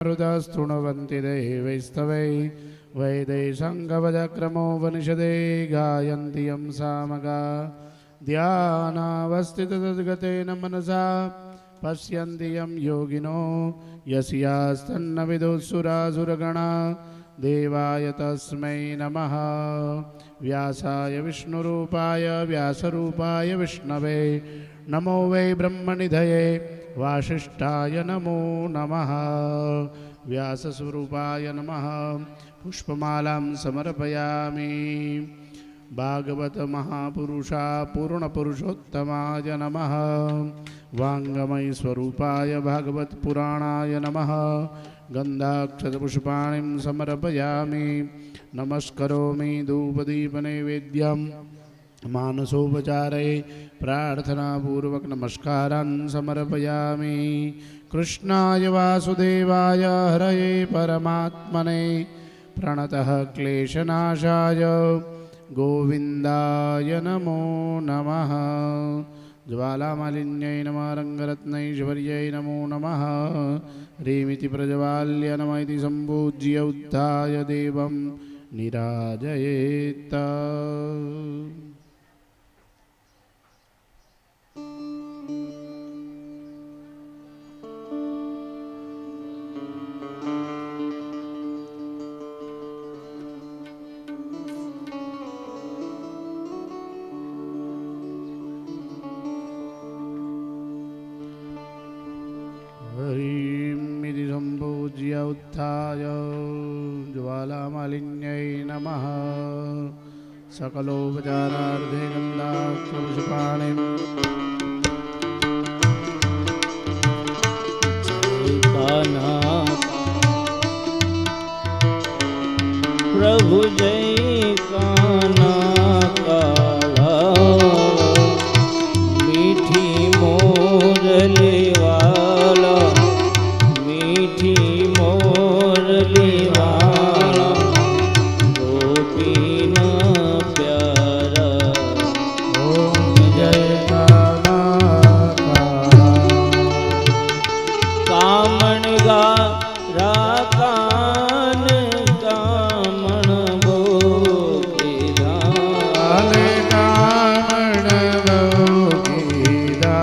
ृतस्तृण्वन्ति देवैस्तवै वैदेशङ्गवजक्रमोपनिषदे गायन्ति यं सामगा ध्यानावस्थिततद्गतेन मनसा पश्यन्ति यं योगिनो यस्यास्तन्न विदुःसुरासुरगणा देवाय तस्मै नमः। व्यासाय विष्णुरूपाय व्यासरूपाय विष्णवे नमो वै ब्रह्मनिधये वासिष्ठाय नमो नमः। व्यासस्वरूपाय नमः। पुष्पमालां समर्पयामि। भागवत महापुरुषा पूर्णपुरुषोत्तमाय नमः। वाङ्गमय स्वरूपाय भागवत पुराणाय नमः। गन्धाक्षतपुष्पाणिं समर्पयामि। नमस्करोमि धूपदीपनैवेद्यं मानसोपचारे प्रार्थनापूर्वक नमस्कारान् समर्पयामि। कृष्णाय वासुदेवाय हरये परमात्मने प्रणतः क्लेशनाशाय गोविन्दाय नमो नमः। ज्वालामालिन्यै नमः। रङ्गरत्नैश्वर्यै नमो नमः। ह्रीमिति प्रज्वाल्य नमः इति सम्पूज्य उत्थाय देवं निराजयेत्। हरिमिति सम्पूज्य उत्थाय ज्वालामालिन्यै नमः। सकलोपचारार्थे गन्धाक्षपुष्पाणिं प्रभु जय काना काला मीठी मोरली वाला मीठी मोरली वाला गोपीना प्यारा ओम जय काना काला कामण गा राकान कामण भोगीदा कामण भोगीदा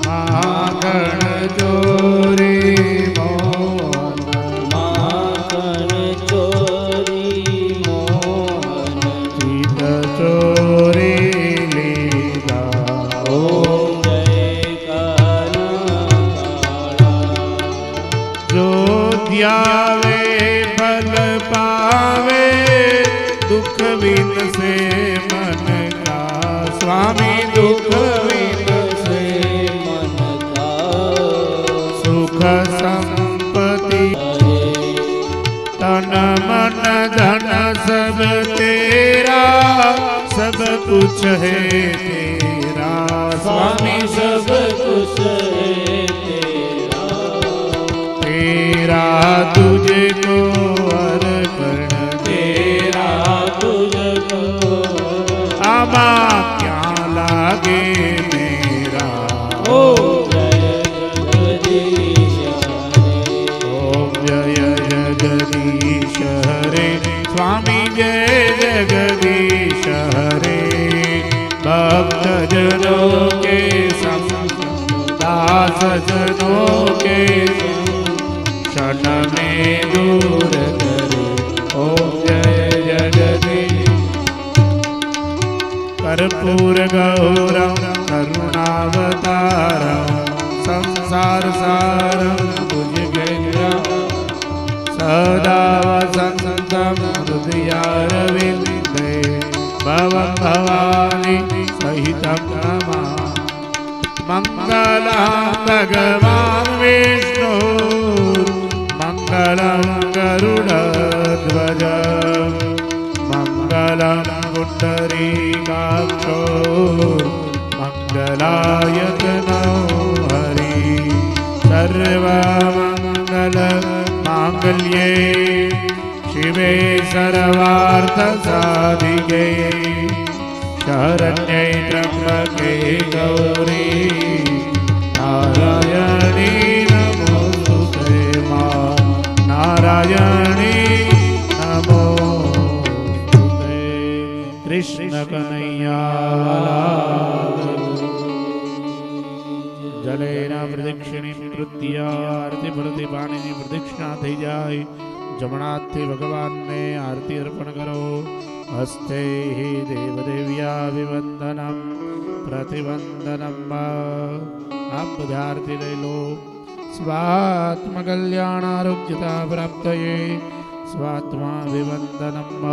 महागण चोरी मोहन माखन चोरी मोहन चित चोरी लीला। ओम जय काला काला जो ध्यावे फल पावे दुख विन से मन का स्वामी दुख विन से मन का सुख संपत्ति हरे तन मन धन सब तेरा सब कुछ है तेरा स्वामी सब कुछ है तेरा तेरा तुझको अर्पण तेरा तुझको आमा क्या लागे मेरा। ओम जय जगदीश हरे ओम जय जगदीश हरे स्वामी जय जगदीश हरे। भक्त जनों के संग दास जनों के संग क्षण में दूर करे। ओम जय जगदीश कर्पूर गौरम करुणावतारम संसार सारम भुजगेन्द्रम सदा वसन्तं हृदयारविन्दे भवं भवानी सहितं नमामि। मङ्गलं भगवान् विष्णु मङ्गलं गरुडध्वज मङ्गलं पुण्डरीकाक्षो मङ्गलायतनो हरि। सर्वमङ्गलमाङ्गल्ये शिवे सर्वार्थसाधिके शरण्ये त्र्यम्बके गौरी नारायणी नमोस्तुते। मा કમળથી પાણીની પ્રદક્ષિણા થઈ જાય. જમણાથી ભગવાનને આરતી અર્પણ કરો. હસ્તે દેવદેવ્યા વિવંદનમ પ્રતિવંદનમ. આપ બધા આરતી લઈ લો. સ્વાત્મ કલ્યાણ આરોગ્યતા પ્રાપ્તયે સ્વાત્મા વિવંદનમ.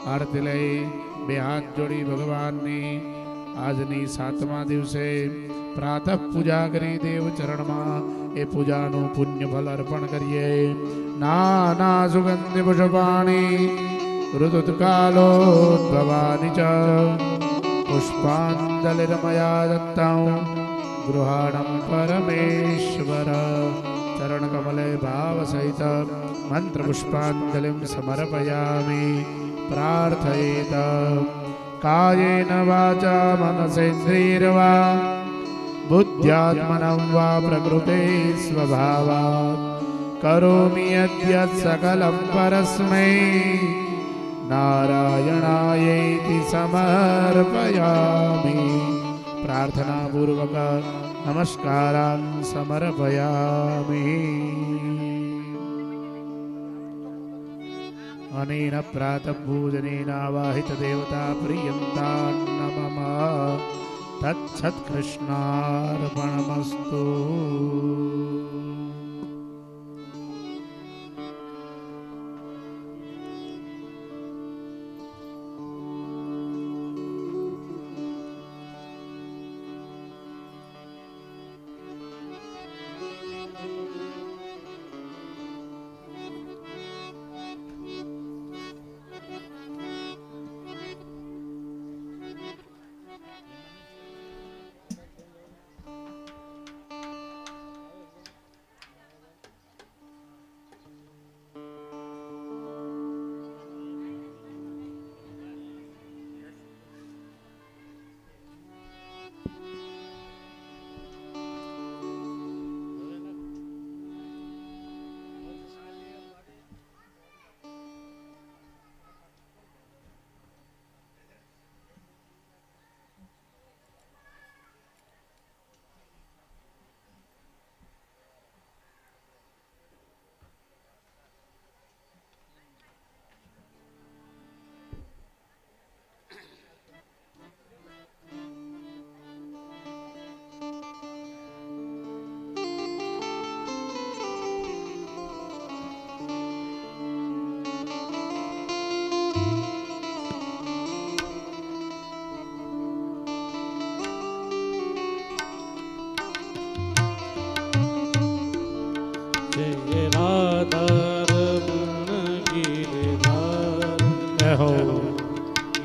આરતી લઈ બે હાથ જોડી ભગવાનની આજની 7મા દિવસે પ્રાતઃ પૂજા કરી દેવ ચરણમાં એ પૂજાનું પુણ્ય ફલ અર્પણ કરીએ. નાના સુગંધિ પુષ્પાણી ઋતુકાલોદ્ભવાની ચ પુષ્પાંજલિર્મયા દત્તાં ગૃહાણં પરમેશ્વર. ચરણકમલે ભાવસહિત મંત્રપુષ્પાંજલિં સમર્પયામિ. પ્રાર્થયેત કાયેન વાચા મનસેન્દ્રિયર્વા બુદ્ધ્યાત્મनं વા પ્રકૃતે સ્વભાવાत् કરોમિ યદ્યत् સકલં પરસ્મૈ નારાયણાયેતિ સમર્પયામિ. પ્રાર્થનાપૂર્વક નમસ્કારાन् સમર્પયામિ. અનેન પ્રાતઃભોજનેન આવાહિત દેવતા પ્રિયંતાન્ન મમ તત્સત કૃષ્ણાર્પણમસ્તુ.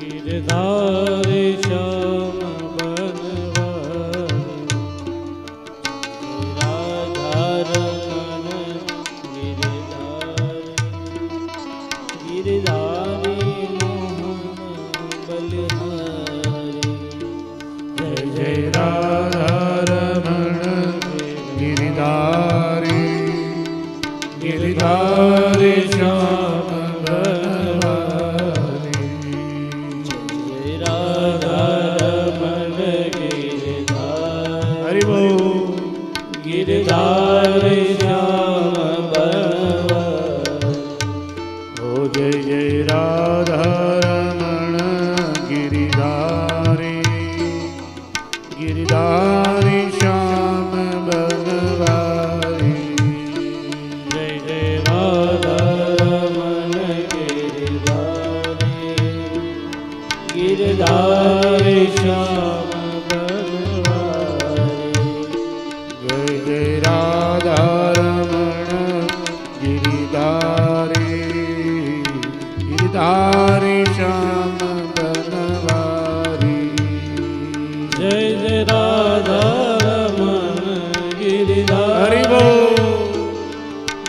गिरधारी श्याम बनवारी राधारमण गिरधारी मोहन बलिहारी. जय जय राधारमण गिरिधारी गिरिधारी श्याम बनवारी. जय राधारमण गिरधारी हरि बोल. गिरधारी श्याम बनवारी. ओ जय जय राधारमण गिरिधारी गिरिधारी श्याम बनवारी. जय जय राधारमण गिरधारी गिरधारी श्याम बनवारी. जय जय राधारमण गिरिधारी गिरिधारी श्याम बनवारी. जय जय राधारमण गिरधारी हरि बोल.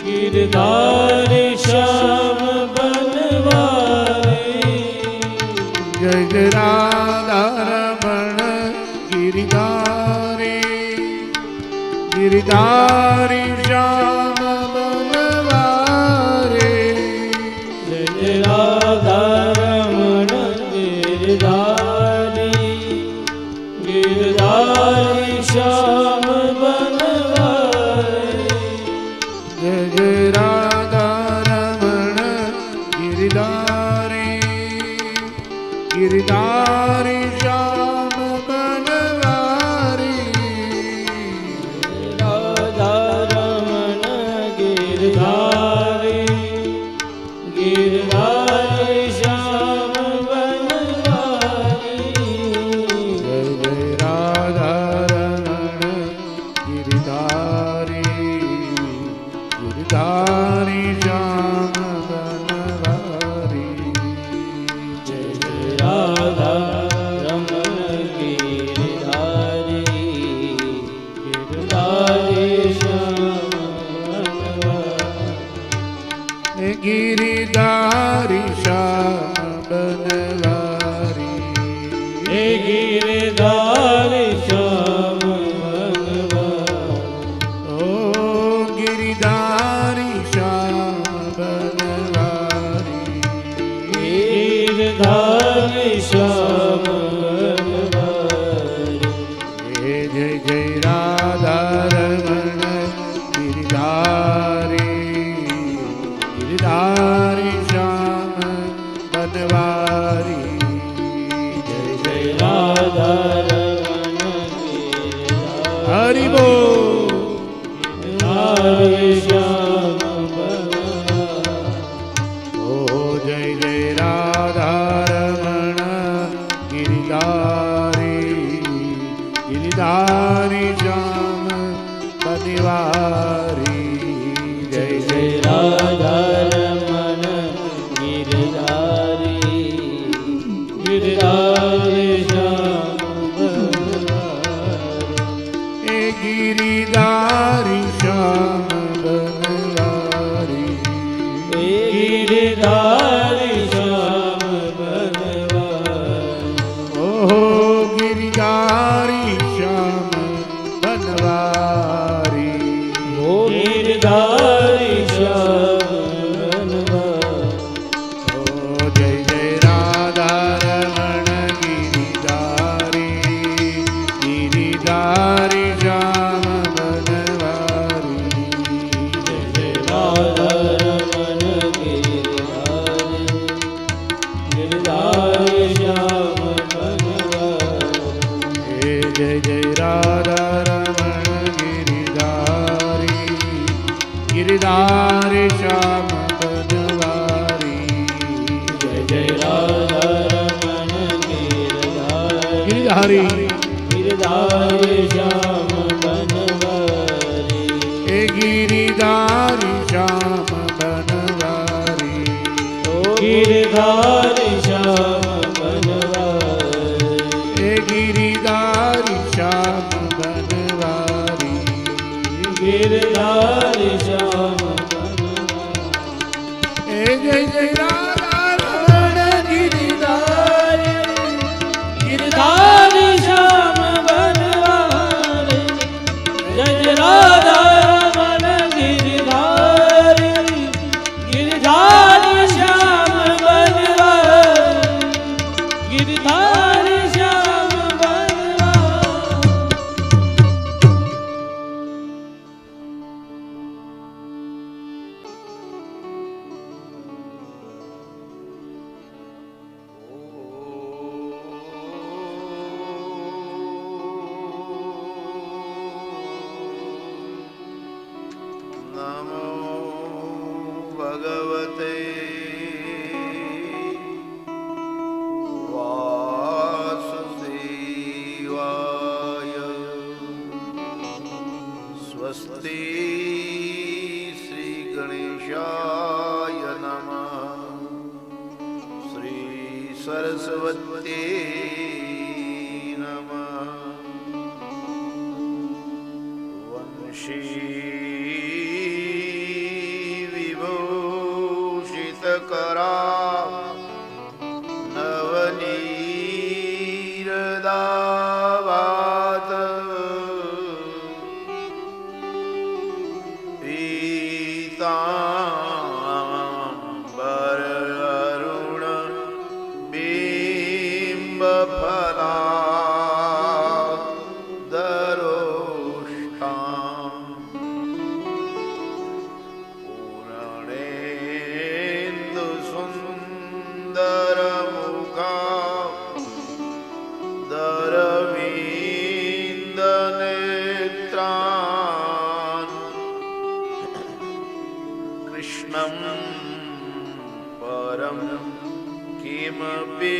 गिरधारी श्याम बनवारी. जय जय राधारमण गिरिधारी गिरिधारी श्याम बनवारी. जय जय राधारमण गिरधारी गिरधारी श्याम बनवारी. जय जय राधा रमण गिरधारी गिरधारी श्याम बनवारी राधा रमण गिरधारी गिरधारी श्याम बनवारी जय जय राधा रमण गिरधारी गिरधारी श्याम बनवारी जय जय राधा रमण गिरधारी गिरधारी श्याम बनवारी गिरिधारी श्याम बनवारी हे गिरधारी श्याम बनवारी ओ गिरिधारी श्याम बनवारी गिरधारी श्याम बनवारी जय जय जय राधा रमण गिरिधारी गिरिधारी श्याम बनवारी जय जय राधा रमण गिरधारी हरि बोल श्याम बनवारी ओ जय जय राधा रमण गिरिधारी गिरिधारी श्याम बनवारी जय जय राधा रमण गिरधारी गिरधारी श्याम बनवारी ए गिरिधारी श्याम बनवारी गिरधारी श्याम बनवारी ओ गिरिधारी श्याम बनवारी ओ गिरधारी श्याम बनवारी ओ जय जय राधा रमण गिरिधारी गिरिधारी श्याम बनवारी जय जय राधा रमण गिरधारी गिरधारी श्याम बनवारी हे जय जय राधा रमण गिरिधारी गिरिधारी श्याम बनवारी जय जय राधा रमण गिरधारी गिरिधारी गिरधारी श्याम बनवारी हे गिरिधारी श्याम बनवारी ओ गिरधारी श्याम बनवारी हे गिरिधारी श्याम बनवारी गिरधारी श्याम बनवारी हे जय जय राधा रमण गिरिधारी गिरधारी श्याम बनवारी जय जय राधा रमण गिरधारी गिरधारी श्याम बनवारी गिरधारी श्याम बनवारी नमो भगवते वासुदेवाय स्वस्ति श्री गणेशाय नमः श्री सरस्वती नमः वंशी विभूषितकरा नवनीरदावात पीताम्बर अरुण बिम्बफला दरोष्टाम् कृष्णं परं किमपि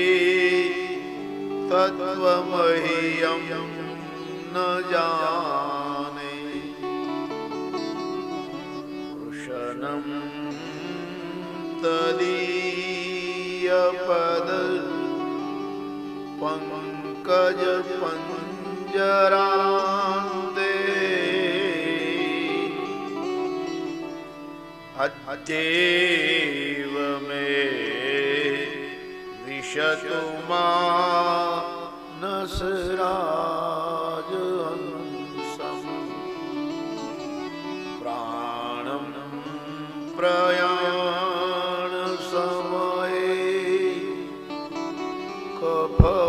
तत्त्वमह्यं न जाने कृष्णं तदीयपद पंकज पंजरान्ते अद्यैव मे विशतु मानसराजहंसम् प्राणं प्रयाण समये कफवातपित्ते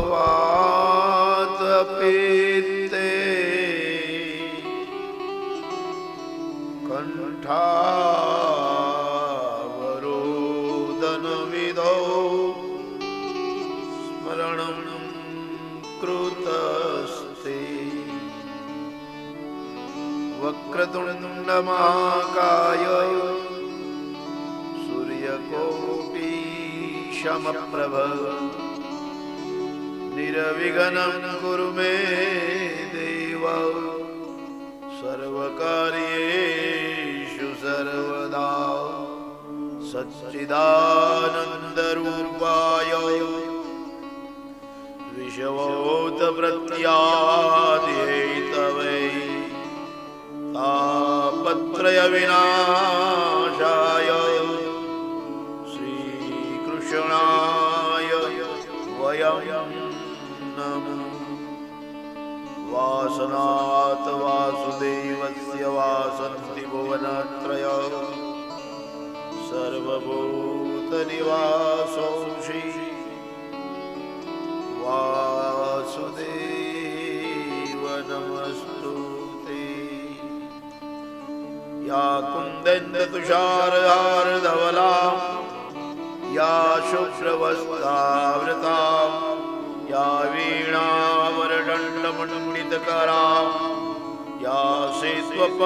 कंठावरोदनविधौ स्मरणं कृतस्ते वक्रतुण्डमहाकाय सूर्यकोटिसमप्रभ निर्विघ्नं कुरु मे देव सर्वकार्येषु सर्वदा सच्चिदानन्दरूपाय विश्वोत्पत्त्यादिहेतवे तापत्रयविनाशाय श्रीकृष्णाय वयं नमः। वासनात् वासुदेवस्य वासन्ति भुवनत्रय सर्वभूतनिवासो श्री वासुदेव नमस्तुते। या कुन्देन्दुतुषारहारधवला या शुभ्रवस्त्रावृता या वीणावरदण्डमण्डितकरा या सेत्वपद्मासना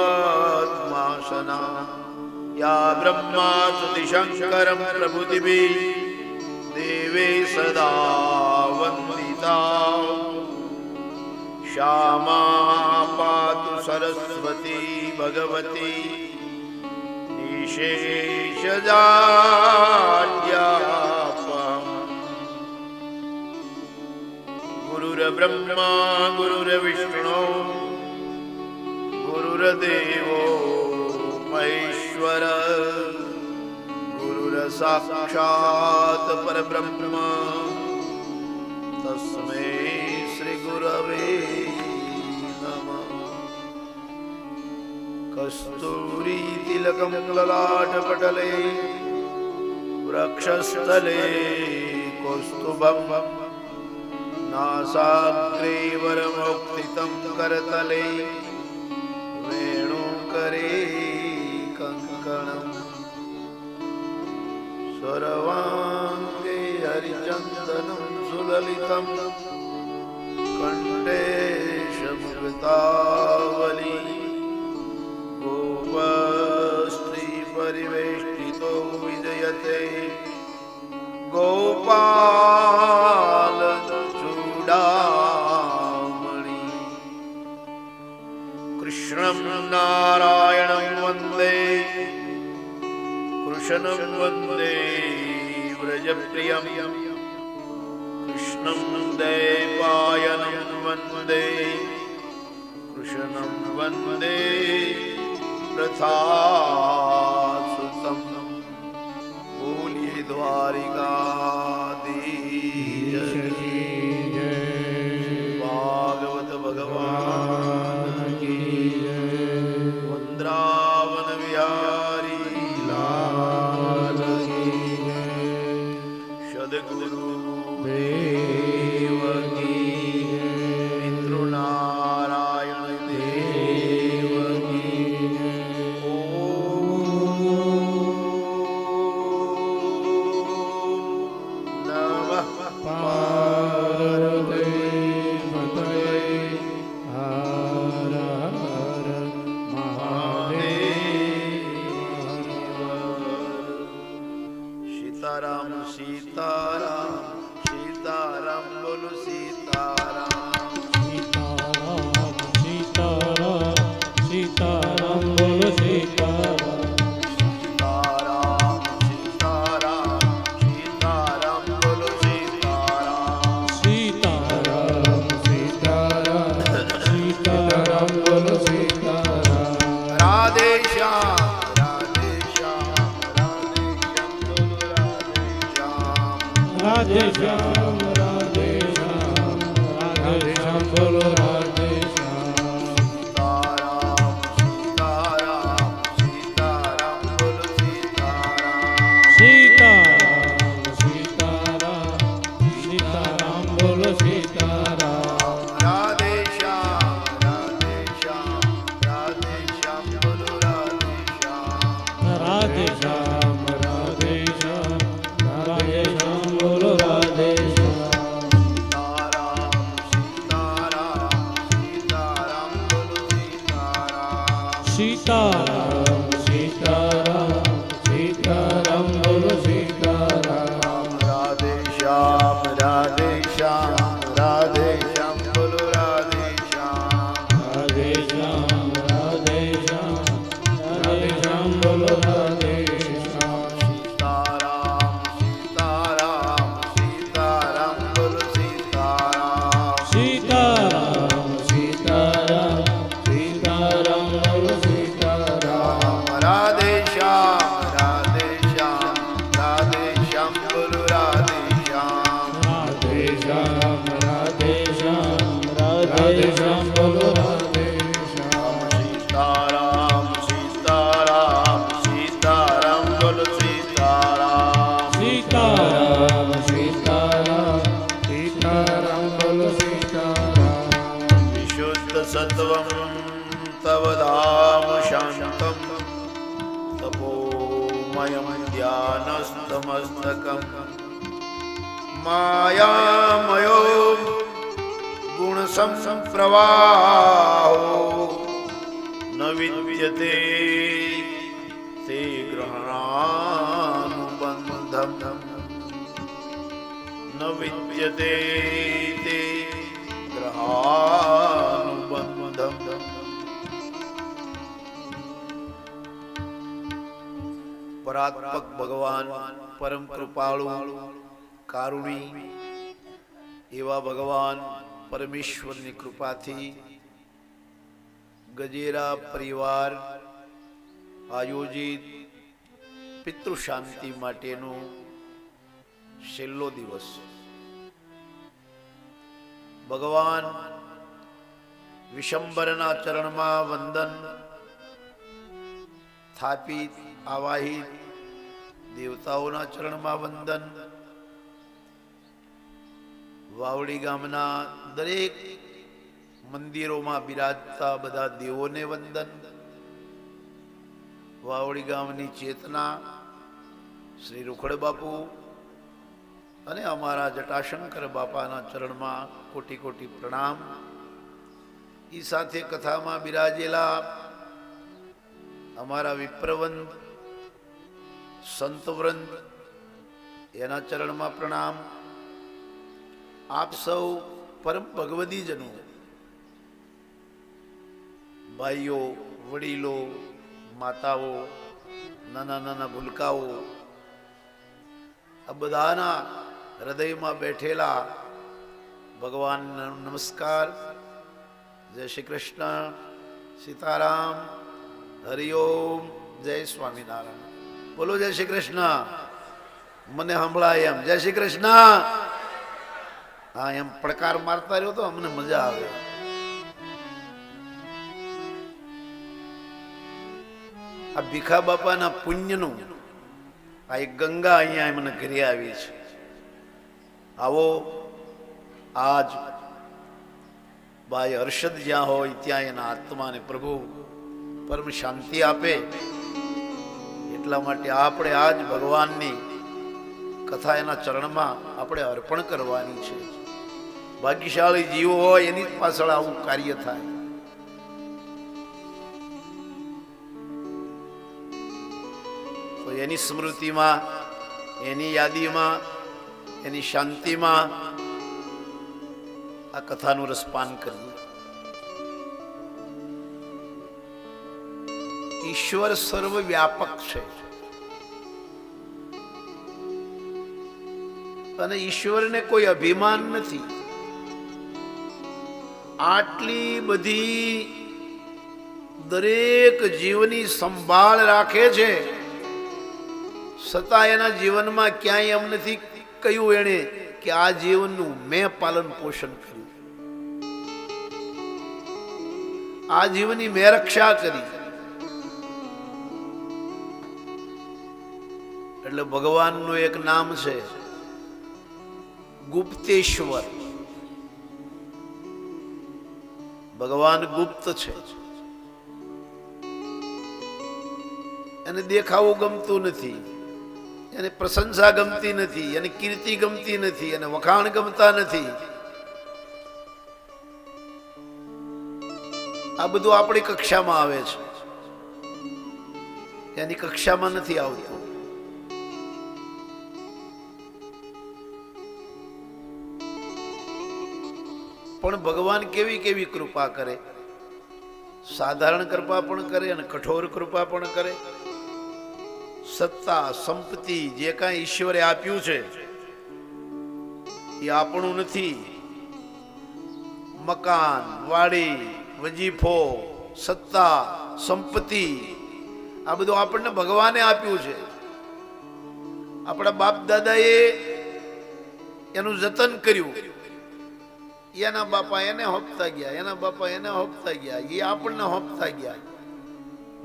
या ब्रह्माच्युतिशङ्करं प्रभृतिभिः देवे सदा वन्दिता। श्यामा पातु सरस्वती भगवती निशेषजाड्यापम्। गुरुर्ब्रह्मा गुरुर्विष्णु गुरुर्देवो महेश्वर गुरुर्साक्षात् परब्रह्म तस्मै श्रीगुरवे नमः। कस्तूरीतिलकं ललाटपटले वक्षस्थले कौस्तुभं नासाग्रे वरमुक्थितं करतले वेणुकरे कङ्कणम् सर्वाङ्गे हरिचन्दनं सुललितं कण्ठे शमुक्तावली गोपस्त्रीपरिवेष्टितो विजयते गोपालचूडामणि। कृष्णं नारायणं वन्दे कृष्णं वन्दे व्रजप्रियं कृष्णं दैपायनं वन्दे कृष्णं वन्दे प्रथासुतं। बोलिए द्वारिकाधीश भागवत भगवान की वृंदावन विहारी लाल की सद्गुरु देव की पितृनारायण देव की। ओम સીતારામ સીતારામ સીતારામ બોલો સીતારામ સીતારામ સીતારામ સીતારામ બોલો સીતારામ સીતારામ સીતારામ સીતારામ બોલો સીતારામ સીતારામ સીતારામ સીતારામ બોલો સીતારામ રાધે શ્યામ રાધે શ્યામ રાધે શ્યામ બોલો રાધે શ્યામ રાધે શ્યામ રાધે શ્યામ રાધે શ્યામ બોલો રાધે શ્યામ સીતારામ સીતારામ સીતારામ બોલો સીતારામ સીતારામ સીતારામ સીતારામ બોલો સીતારામ રાધે શ્યામ રાધે શ્યામ રાધે શ્યામ બોલો રાધે શ્યામ રાધે શ્યામ રાધે શ્યામ રાધે શ્યામ બોલો રાધે શ્યામ સીતારામ સીતારામ સીતારામ બોલો સીતારામ સીતારામ સીતારામ બોલો સીતારામ સીતારામ રાધે શ્યામ રાધે શ્યામ રાધે શ્યામ બોલો રાધે શ્યામ રાધે શ્યામ રાધે શ્યામ રાધે શ્યામ બોલો રાધે શ્યામ સીતારામ સીતારામ સીતારામ બોલો સીતારામ સીતારામ સીતારામ સીતારામ બોલો સીતારામ રાધે શ્યામ રાધે શ્યામ રાધે શ્યામ બોલો રાધે શ્યામ રાધે શ્યામ રાધે શ્યામ રાધે શ્યામ બોલો રાધે શ્યામ સીતારામ સીતારામ સીતારામ બોલો સીતારામ સીતારામ સીતારામ સીતારામ બોલો સીતારામ વિશુદ્ધ સત્વં તવ ધામ શાંતમ તપોમયં ધ્યાનસ્તમસ્તકં માયામયો ગુણસંપ્રવાહો ન વિદ્યતે તે ગ્રહણાનુબંધમ ન વિદ્યતે તે ગ્રહાનુબંધમ પરાત્મક ભગવાન પરમ કૃપાળુ કારુણી એવા ભગવાન પરમેશ્વરની કૃપાથી ગજેરા પરિવાર આયોજિત પિતૃ શાંતિ માટેનો છેલ્લો દિવસ ભગવાન વિશંબરના ચરણમાં વંદન સ્થાપિત આવાહિત દેવતાઓના ચરણમાં વંદન વાવડી ગામના દરેક મંદિરોમાં બિરાજતા બધા દેવોને વંદન વાવડી ગામની ચેતના શ્રી રૂખડ બાપુ અને અમારા જટાશંકર બાપાના ચરણમાં કોટી કોટી પ્રણામ. એ સાથે કથામાં બિરાજેલા અમારા વિપ્રવંદ સંતવૃંદ એના ચરણમાં પ્રણામ. આપ સૌ પરમ ભગવદીજનો, ભાઈઓ, વડીલો, માતાઓ, નાના નાના ભૂલકાઓ, આ બધાના હૃદયમાં બેઠેલા ભગવાનનો નમસ્કાર. જય શ્રી કૃષ્ણ, સીતારામ, હરિઓમ, જય સ્વામિનારાયણ. બોલો જય શ્રી કૃષ્ણ. મને સંભળાય એમ જય શ્રી કૃષ્ણ. હા, એમ પડકાર મારતા રહ્યો તો અમને મજા આવે. આ ભીખા બાપાના પુણ્યનું આ એક ગંગા અહીંયા મને ઘરે આવી છે. આવો આજ ભાઈ હર્ષદ જ્યાં હોય ત્યાં એના આત્માને પ્રભુ પરમ શાંતિ આપે. એટલા માટે આપણે આજ ભગવાનની કથા એના ચરણમાં આપણે અર્પણ કરવાની છે. ભાગ્યશાળી જીવો હોય એની જ પાછળ આવું કાર્ય થાય. તો એની સ્મૃતિમાં એની યાદીમાં, એની શાંતિમાં આ કથાનું રસપાન કરીએ. ઈશ્વર સર્વ વ્યાપક છે અને ઈશ્વરને કોઈ અભિમાન નથી. આટલી બધી દરેક જીવની સંભાળ રાખે છે, છતાં એના જીવનમાં ક્યાંય એમ નથી કહ્યું એણે કે આ જીવનનું મેં પાલન પોષણ કર્યું, આ જીવની મેં રક્ષા કરી. એટલે ભગવાનનું એક નામ છે ગુપ્તેશ્વર. ભગવાન ગુપ્ત છે, એને દેખાવું ગમતું નથી, એને પ્રશંસા ગમતી નથી, એને કીર્તિ ગમતી નથી, એને વખાણ ગમતા નથી. આ બધું આપણી કક્ષામાં આવે છે, એની કક્ષામાં નથી આવતું. પણ ભગવાન કેવી કેવી કૃપા કરે, સાધારણ કૃપા પણ કરે અને કઠોર કૃપા પણ કરે. સત્તા સંપત્તિ જે કાંઈ ઈશ્વરે આપ્યું છે એ આપણું નથી. મકાન, વાડી, વજીફો, સત્તા, સંપત્તિ આ બધું આપણને ભગવાને આપ્યું છે. આપણા બાપ દાદાએ એનું જતન કર્યું. એના બાપા એને હોપતા ગયા, એના બાપા એને હોપતા ગયા, એ આપણને હોપતા ગયા.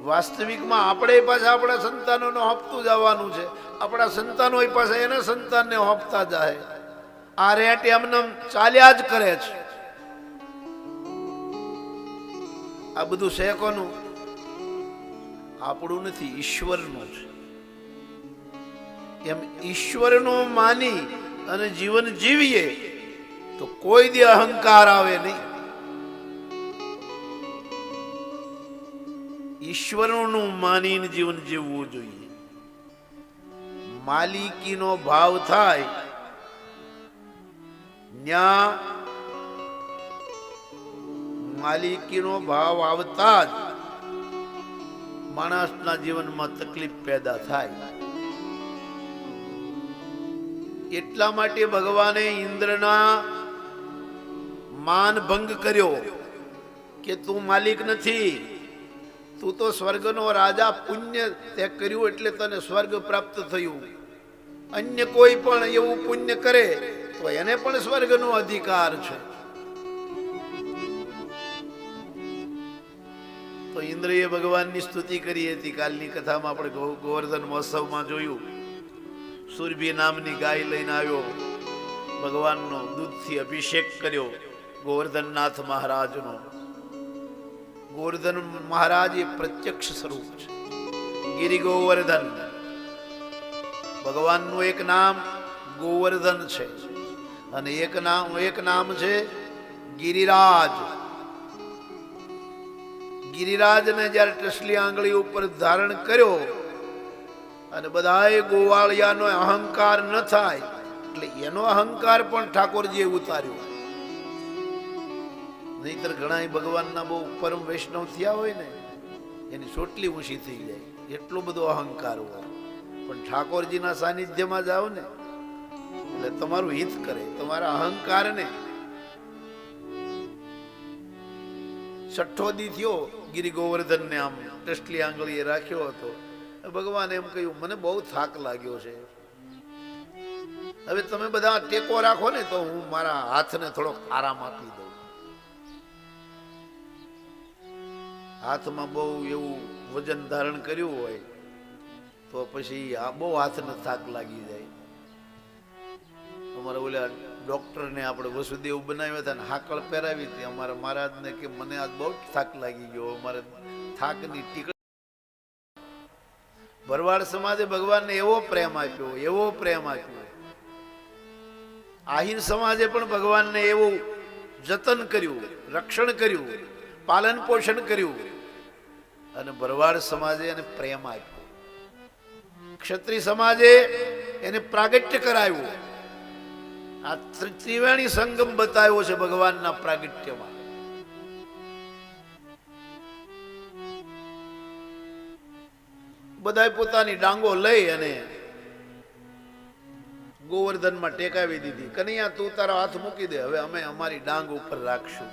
વાસ્તવિકમાં આપણે પાછા આપણા સંતાનોને હોપતું જવાનું છે. આપણા સંતાનો પાસે એને સંતાનને હોપતા જાય. આ રેટ એમને ચાલ્યા જ કરે છે. આ બધું છે કોનું? આપણું નથી, ઈશ્વરનું છે. એમ ઈશ્વરનું માની અને જીવન જીવીએ તો કોઈ દી અહંકાર આવે નહીં. ઈશ્વરનું માનીને જીવન જીવવું જોઈએ. માલિકીનો ભાવ થાય ન્યા માલિકીનો ભાવ આવતા જ માણસના જીવનમાં તકલીફ પેદા થાય. એટલા માટે ભગવાને ઇન્દ્રના માન ભંગ કર્યો કે તું માલિક નથી, તું તો સ્વર્ગનો રાજા, પુણ્ય તે કર્યું એટલે તને સ્વર્ગ પ્રાપ્ત થયું. અન્ય કોઈ પણ એવું પુણ્ય કરે તો એને પણ સ્વર્ગનો અધિકાર છે. તો ઇન્દ્રએ ભગવાનની સ્તુતિ કરી હતી. કાલની કથામાં આપણે ગોવર્ધન મહોત્સવમાં જોયું. સુરભી નામની ગાય લઈને આવ્યો, ભગવાનનો દૂધથી અભિષેક કર્યો ગોવર્ધનનાથ મહારાજનો. ગોવર્ધન મહારાજ એ પ્રત્યક્ષ સ્વરૂપ છે, ગિરિ ગોવર્ધન. ભગવાનનું એક નામ ગોવર્ધન છે અને એક નામ છે ગિરિરાજ. ગિરિરાજને જ્યારે ટસલી આંગળી ઉપર ધારણ કર્યો અને બધાએ ગોવાળિયાનો અહંકાર ન થાય એટલે એનો અહંકાર પણ ઠાકોરજીએ ઉતાર્યો. નહીતર ઘણા ભગવાનના બહુ પરમ વૈષ્ણવ થયા હોય ને, એની ચોટલી ઊંચી થઈ જાય, એટલો બધો અહંકાર હોય. પણ ઠાકોરજીના સાનિધ્યમાં જાઓ ને એટલે તમારું હિત કરે. તમારા અહંકારને છઠ્ઠો દી થયો, ગિરિ ગોવર્ધનને આમ ટસલી આંગળીએ રાખ્યો હતો. ભગવાને એમ કહ્યું, મને બહુ થાક લાગ્યો છે, હવે તમે બધા ટેકો રાખો ને તો હું મારા હાથને થોડોક આરામ આપી દઉં. હાથમાં બહુ એવું વજન ધારણ કર્યું હોય તો પછી આ બહુ હાથને થાક લાગી જાય. અમારા ઓલા ડોક્ટરને આપણે વસુદેવ બનાવ્યા હતા ને હાકળ પહેરાવી હતી અમારા મહારાજને કે મને આજ બહુ થાક લાગી ગયો, અમારે થાકની ટીકડી. ભરવાડ સમાજે ભગવાનને એવો પ્રેમ આપ્યો, એવો પ્રેમ આપ્યો. આહિર સમાજે પણ ભગવાનને એવું જતન કર્યું, રક્ષણ કર્યું, પાલન પોષણ કર્યું અને ભરવાડ સમાજે એને પ્રેમ આપ્યો. ક્ષત્રિય સમાજે એને પ્રાગટ્ય કરાવ્યું. આ ત્રિવેણી સંગમ બતાવ્યો છે ભગવાનના પ્રાગટ્યમાં. બધા પોતાની ડાંગો લઈ અને ગોવર્ધનમાં ટેકાવી દીધી. કનૈયા તું તારો હાથ મૂકી દે, હવે અમે અમારી ડાંગ ઉપર રાખશું.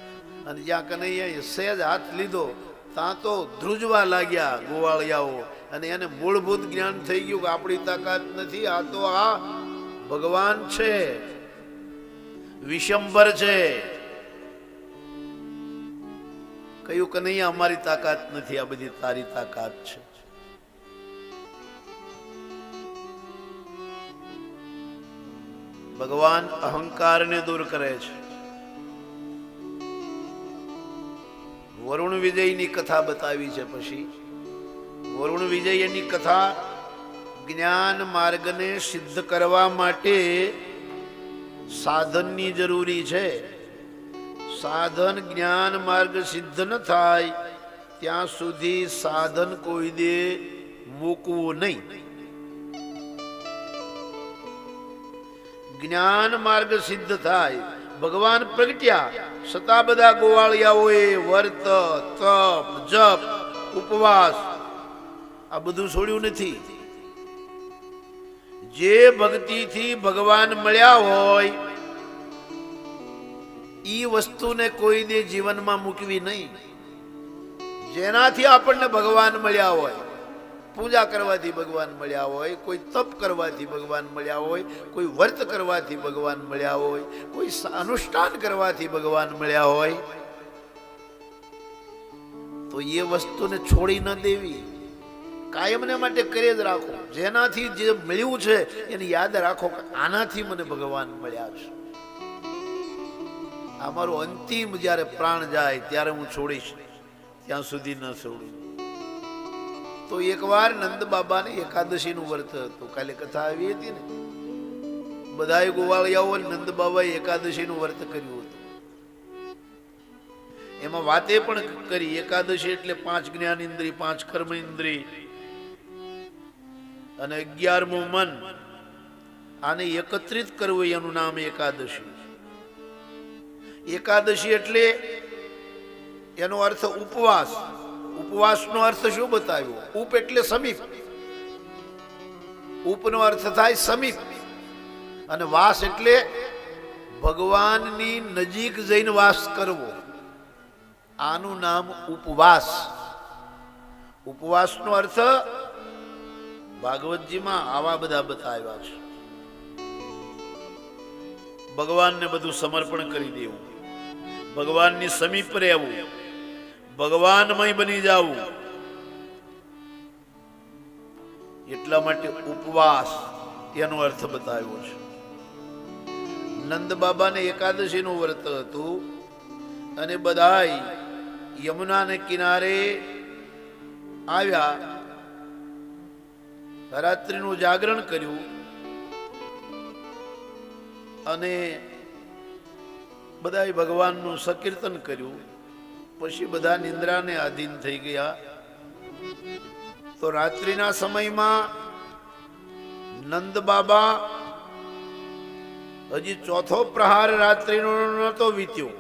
અને જ્યાં કનૈયાએ સહેજ હાથ લીધો ત્યાં તો ધ્રુજવા લાગ્યા ગોવાળિયાઓ. અને એને મૂળભૂત જ્ઞાન થઈ ગયું કે આપણી તાકાત નથી, આ તો આ ભગવાન છે, વિશંભર છે. કયું કનૈયા અમારી તાકાત નથી, આ બધી તારી તાકાત છે. ભગવાન અહંકારને દૂર કરે છે. વરુણ વિજયની કથા બતાવી છે. પછી વરુણ વિજયની કથા જ્ઞાન માર્ગને સિદ્ધ કરવા માટે સાધનની જરૂરી છે. સાધન જ્ઞાન માર્ગ સિદ્ધ ન થાય ત્યાં સુધી સાધન કોઈ દે મૂકવું નહીં. જ્ઞાન માર્ગ સિદ્ધ થાય. ભગવાન પ્રગટ્યા છતાં બધા ગોવાળિયાઓએ વર્ત, તપ, જપ, ઉપવાસ આ બધું છોડ્યું નથી. જે ભક્તિથી ભગવાન મળ્યા હોય ઈ વસ્તુને કોઈ દે જીવનમાં મૂકવી નહીં. જેનાથી આપણને ભગવાન મળ્યા હોય, પૂજા કરવાથી ભગવાન મળ્યા હોય, કોઈ તપ કરવાથી ભગવાન મળ્યા હોય, કોઈ વર્ત કરવાથી ભગવાન મળ્યા હોય, કોઈ અનુષ્ઠાન કરવાથી ભગવાન મળ્યા હોય, તો એ વસ્તુને છોડી ન દેવી. કાયમને માટે કરી જ રાખો. જેનાથી જે મળ્યું છે એને યાદ રાખો કે આનાથી મને ભગવાન મળ્યા છે. આ મારો અંતિમ જ્યારે પ્રાણ જાય ત્યારે હું છોડીશ, ત્યાં સુધી ન છોડું. તો એકવાર નંદ બાબાને એકાદશીનું વ્રત હતું. કાલે કથા આવી હતી ને, બધાએ ગોવાળિયાઓ નંદ બાબાએ એકાદશીનું વ્રત કર્યું હતું. એમાં વાતે પણ કરી. એકાદશી એટલે 5 જ્ઞાન ઇન્દ્રિય, 5 કર્મ ઇન્દ્રિય અને 11મું મન. આને એકત્રિત કરવું એનું નામ એકાદશી. એકાદશી એટલે એનો અર્થ ઉપવાસ. ઉપવાસનો અર્થ શું બતાવ્યો? ઉપ એટલે સમીપ. ઉપનો અર્થ થાય સમીપ, અને વાસ એટલે ભગવાનની નજીક જઈને વાસ કરવો. આનું નામ ઉપવાસ. ઉપવાસનો અર્થ ભાગવતજીમાં આવા બધા બતાવ્યા છે. ભગવાનને બધું સમર્પણ કરી દેવું, ભગવાનની સમીપ રહેવું, ભગવાનમય બની જવું. એટલા માટે ઉપવાસ એનો અર્થ બતાવ્યો છે. નંદ બાબાને એકાદશીનું વ્રત હતું અને બધાય યમુનાને કિનારે આવ્યા, રાત્રિનું જાગરણ કર્યું અને બધાય ભગવાનનું સંકીર્તન કર્યું. પછી બધા નિંદ્રાને આધીન થઈ ગયા. તો રાત્રિના સમયમાં નંદ બાબા હજી ચોથો પ્રહાર રાત્રિનો નતો વીત્યો.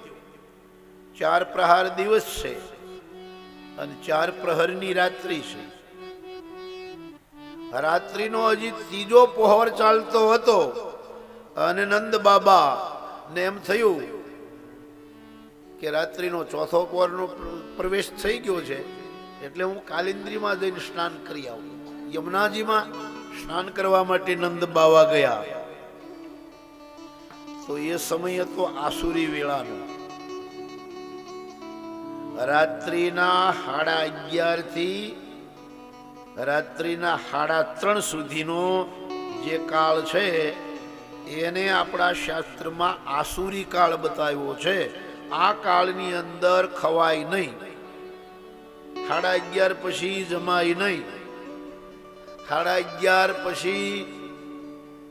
4 પ્રહાર દિવસ છે અને 4 પ્રહરની રાત્રિ છે. રાત્રિનો હજી ત્રીજો પહોર ચાલતો હતો અને નંદ બાબા ને એમ થયું કે રાત્રિનો ચોથો પહોરનો પ્રવેશ થઈ ગયો છે, એટલે હું કાલિંદ્રીમાં જઈને સ્નાન કરી આવું. યમુનાજીમાં સ્નાન કરવા માટે નંદ બાવા ગયા. તો એ સમય હતો આસુરી વેળાનો. રાત્રિના 11:30 થી રાત્રિના 3:30 સુધીનો જે કાળ છે એને આપણા શાસ્ત્રમાં આસુરી કાળ બતાવ્યો છે. આ કાળની અંદર ખવાય નહીં, 11:30 પછી જમાય નહીં, 11:30 પછી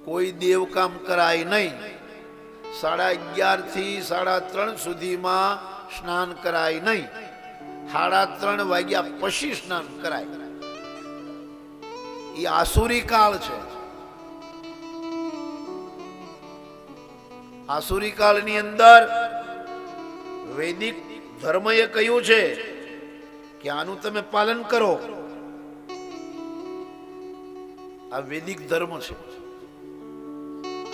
કોઈ દેવકામ કરાય નહીં, 11:30 થી 3:30 સુધીમાં સ્નાન કરાય નહીં, 3:30 વાગ્યા પછી સ્નાન કરાય. એ આસુરી કાળ છે. આસુરી કાળની અંદર વૈદિક ધર્મએ કહ્યું છે કે આનું તમે પાલન કરો. આ વૈદિક ધર્મ છે.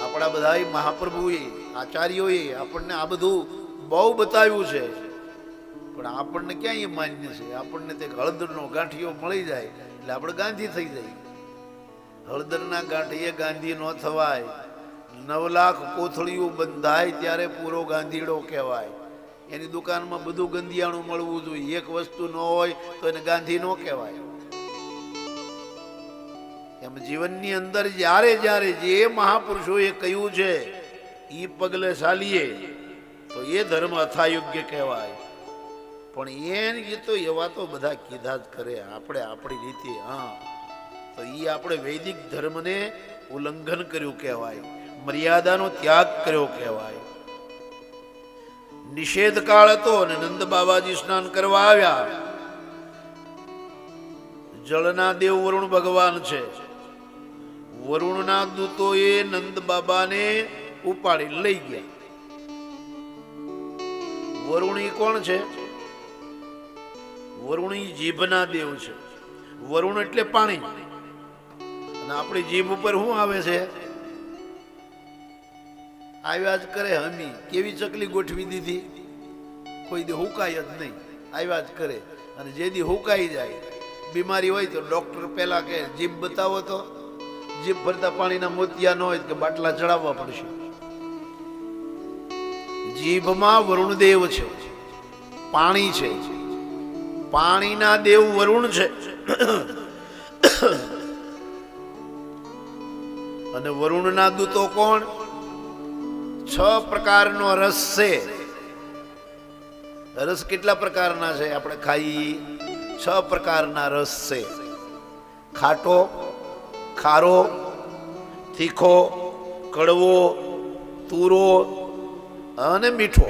આપણા બધા મહાપ્રભુએ આચાર્યોએ આપણને આ બધું બહુ બતાવ્યું છે, પણ આપણને ક્યાં એ માન્ય છે? આપણને તે હળદરનો ગાંઠિયો મળી જાય એટલે આપણે ગાંધી થઈ જાય. હળદરના ગાંઠીએ ગાંધી ન થવાય. 9 લાખ કોથળીઓ બંધાય ત્યારે પૂરો ગાંધીડો કહેવાય. એની દુકાનમાં બધું ગંધિયાણું મળવું જોઈએ. એક વસ્તુ ન હોય તો એને ગાંધી ન કહેવાય. એમ જીવનની અંદર જ્યારે જ્યારે જે મહાપુરુષોએ કહ્યું છે એ પગલે ચાલીએ તો એ ધર્મ અથાયોગ્ય કહેવાય. પણ એ તો એવા તો બધા કીધા જ કરે. આપણે આપણી રીતે તો એ આપણે વૈદિક ધર્મને ઉલ્લંઘન કર્યું કહેવાય. મર્યાદાનો ત્યાગ કર્યો કહેવાય. નિષેધ કાળ હતો અને નંદ બાબાજી સ્નાન કરવા આવ્યા. જળના દેવ વરુણ ભગવાન છે. વરુણના દૂતોએ નંદ બાબાને ઉપાડી લઈ ગયા. વરુણી કોણ છે? વરુણી જીભના દેવ છે. વરુણ એટલે પાણી. અને આપણી જીભ ઉપર શું આવે છે? આવ્યા જ કરે. હમી કેવી ચકલી ગોઠવી દીધી, કોઈ દી હુકાય જ નહીં, આવ્યા જ કરે. અને જે દી હુકાઈ જાય, બીમારી હોય તો ડોક્ટર પેલા કે જીભ બતાવો, તો જીભ ભરતા પાણીના મોતિયા ન હોય કે બાટલા ચડાવવા પડશે. જીભમાં વરુણદેવ છે, પાણી છે. પાણીના દેવ વરુણ છે. અને વરુણના દૂતો કોણ? 6 પ્રકારનો રસ છે. રસ કેટલા પ્રકારના છે? આપણે ખાઈ 6 પ્રકારના રસ છે. ખાટો, ખારો, તીખો, કડવો, તુરો અને મીઠો.